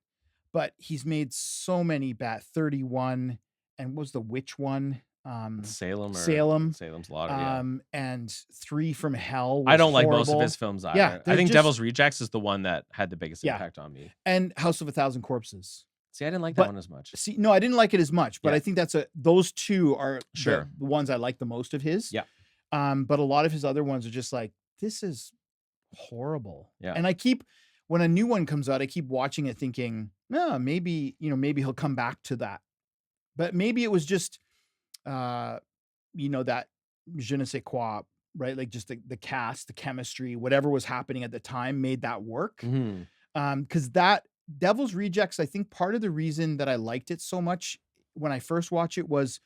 But he's made so many bad 31, and what was the witch one? Salem. Salem. Salem's Lot. Yeah. And 3 from Hell. I Was don't like most of horrible. his films either. Yeah, I they're think just- Devil's Rejects is the one that had the biggest Yeah. impact on me. And House of a Thousand Corpses. See, I didn't like that But- one as much. See, no, I didn't like it as much, but Yeah. I think those two are Sure. the ones I like the most of his. Yeah. But a lot of his other ones are just like, this is horrible. Yeah. And when a new one comes out, I keep watching it thinking, no, maybe he'll come back to that. But maybe it was just, that je ne sais quoi, right? Like just the cast, the chemistry, whatever was happening at the time made that work. Mhm. Because that Devil's Rejects, I think part of the reason that I liked it so much when I first watched it was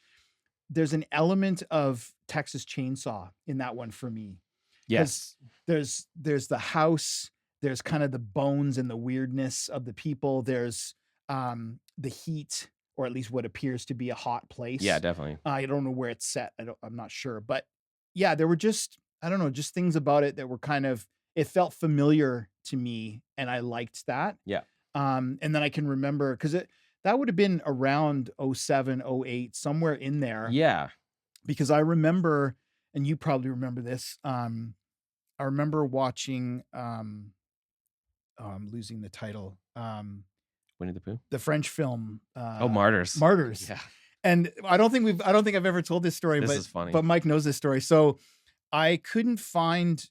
there's an element of Texas Chainsaw in that one for me. Yes. There's the house, there's kind of the bones and the weirdness of the people. There's the heat, or at least what appears to be a hot place. Yeah, definitely. I don't know where it's set. I'm not sure, but yeah, there were just, I don't know, just things about it that were kind of, it felt familiar to me, and I liked that. Yeah. And then I can remember, because that would have been around 07, 08, somewhere in there. Yeah. Because I remember, and you probably remember this. I remember watching. I'm losing the title. Winnie the Pooh. The French film. Martyrs. Martyrs. Yeah. And I don't think I've ever told this story, This but is funny. But Mike knows this story. So I couldn't find.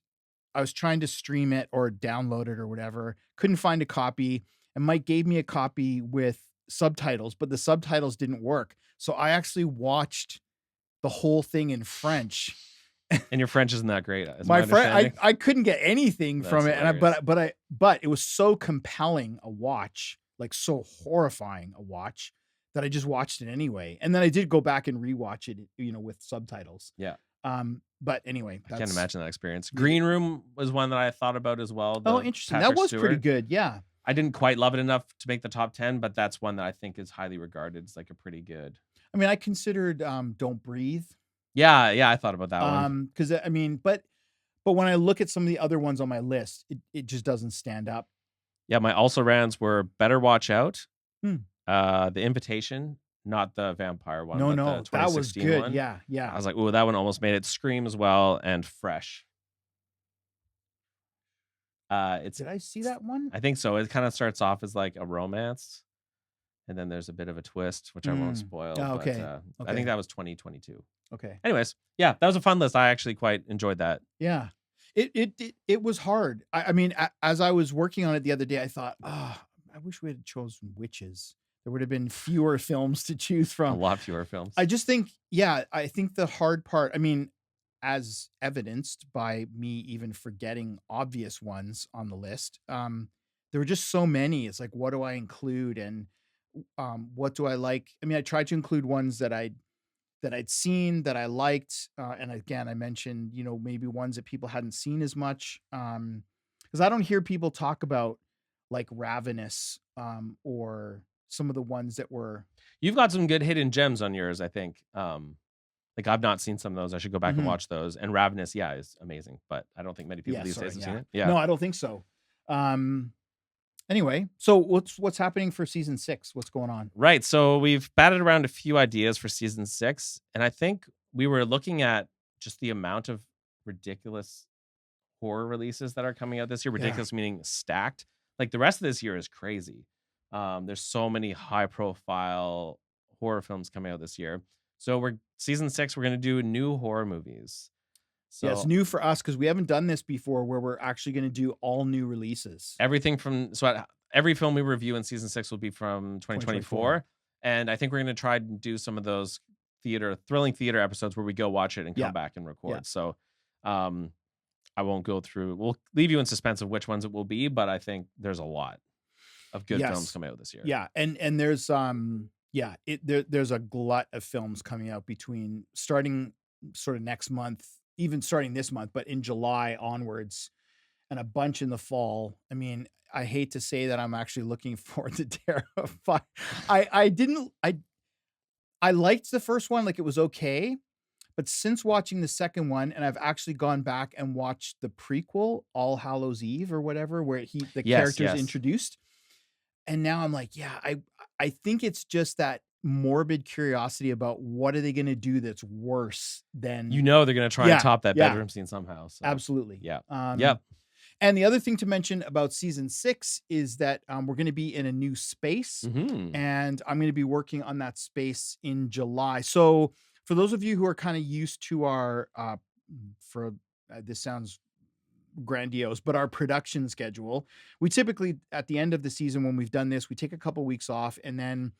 I was trying to stream it or download it or whatever. Couldn't find a copy, and Mike gave me a copy with subtitles, but the subtitles didn't work. So I actually watched the whole thing in French. And your French isn't that great. Is My friend, understanding. I couldn't get anything from That's it, and hilarious. but it was so compelling a watch, like so horrifying a watch, that I just watched it anyway. And then I did go back and rewatch it, with subtitles. Yeah. But anyway, I can't imagine that experience. Green Room was one that I thought about as well. Oh, the interesting. Patrick That was pretty Stewart. good. Yeah. I didn't quite love it enough to make the top 10, but that's one that I think is highly regarded. It's like a pretty good. I mean, I considered Don't Breathe. Yeah, I thought about that one. Because I mean, but when I look at some of the other ones on my list, it just doesn't stand up. Yeah, my also rans were Better Watch Out, The Invitation, not the vampire one, No, but the no, that was 2016 good. one. Yeah, I yeah. was like, "Ooh, that one almost made it." Scream as well and Fresh. It's Did I see that one? I think so. It kind of starts off as like a romance, and then there's a bit of a twist, which I won't Mm. spoil, Oh, but okay. I think Okay. that was 2022. Okay. Anyways, yeah, that was a fun list. I actually quite enjoyed that. Yeah. It was hard. I mean, as I was working on it the other day, I thought, oh, I wish we had chosen witches. There would have been fewer films to choose A from. lot fewer films. I just think, yeah, I think the hard part, I mean, as evidenced by me even forgetting obvious ones on the list, there were just so many. It's like, what do I include? And what do I like? I mean, I tried to include ones that I'd seen that I liked, and again, I mentioned, maybe ones that people hadn't seen as much, because I don't hear people talk about like Ravenous, or some of the ones that were. You've got some good hidden gems on yours, I think. Like I've not seen some of those. I should go back and Mhm. watch those. And Ravenous, yeah, is amazing, but I don't think many people Yeah, these sorry, days have seen yeah. it. Yeah. No, I don't think so. Um, anyway, so what's happening for season 6? What's going on? Right. So we've batted around a few ideas for season 6, and I think we were looking at just the amount of ridiculous horror releases that are coming out this year. Yeah. Ridiculous meaning stacked. Like the rest of this year is crazy. There's so many high profile horror films coming out this year. So we're season 6, we're gonna do new horror movies. Yeah, it's So new for us because we haven't done this before where we're actually gonna do all new releases. everything from every film we review in season 6 will be from 2024. 2024. And I think we're gonna try and do some of those thrilling theater episodes where we go watch it and Yeah. come back and Yeah. record. So I won't go through. We'll leave you in suspense of which ones it will be, but I think there's a lot of good films Yes. coming out this year. Yeah, and there's there's a glut of films coming out between starting sort of next month, even starting this month, but in July onwards, and a bunch in the fall. I mean, I hate to say that I'm actually looking forward to Terrifier. I didn't I liked the first one, like it was okay, but since watching the second one, and I've actually gone back and watched the prequel, All Hallows Eve or whatever, where the Yes, character's yes. introduced. And now I'm like, yeah, I think it's just that morbid curiosity about what are they gonna do that's worse than. You know they're gonna try Yeah, and top that yeah. bedroom scene somehow. So Absolutely. yeah. Um, Yep. And the other thing to mention about season 6 is that, we're gonna be in a new space, Mhm. and I'm gonna be working on that space in July. So for those of you who are kinda used to our, this sounds grandiose, but our production schedule, we typically at the end of the season when we've done this, we take a couple weeks off, and then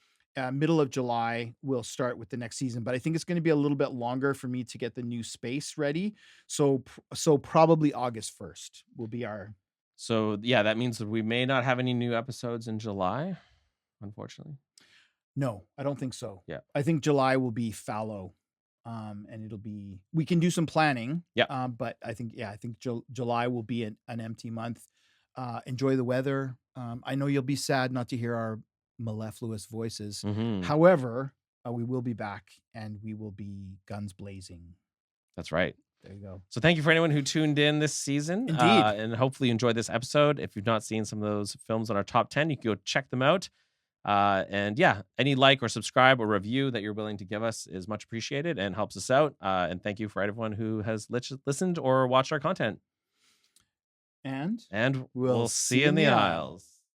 middle of July we'll start with the next season. But I think it's going to be a little bit longer for me to get the new space ready. So probably August 1st will be our. So yeah, that means that we may not have any new episodes in July, unfortunately. No, I don't think so. Yeah. I think July will be fallow. And it'll be, we can do some planning. Yeah. But I think July will be an empty month. Enjoy the weather. I know you'll be sad not to hear our mellifluous voices. Mhm. However, we will be back and we will be guns blazing. That's right. There you go. So thank you for anyone who tuned in this season. Indeed. And hopefully you enjoyed this episode. If you've not seen some of those films on our top 10, you can go check them out. And yeah, any like or subscribe or review that you're willing to give us is much appreciated and helps us out. And thank you for everyone who has listened or watched our content. And we'll see you in the aisles.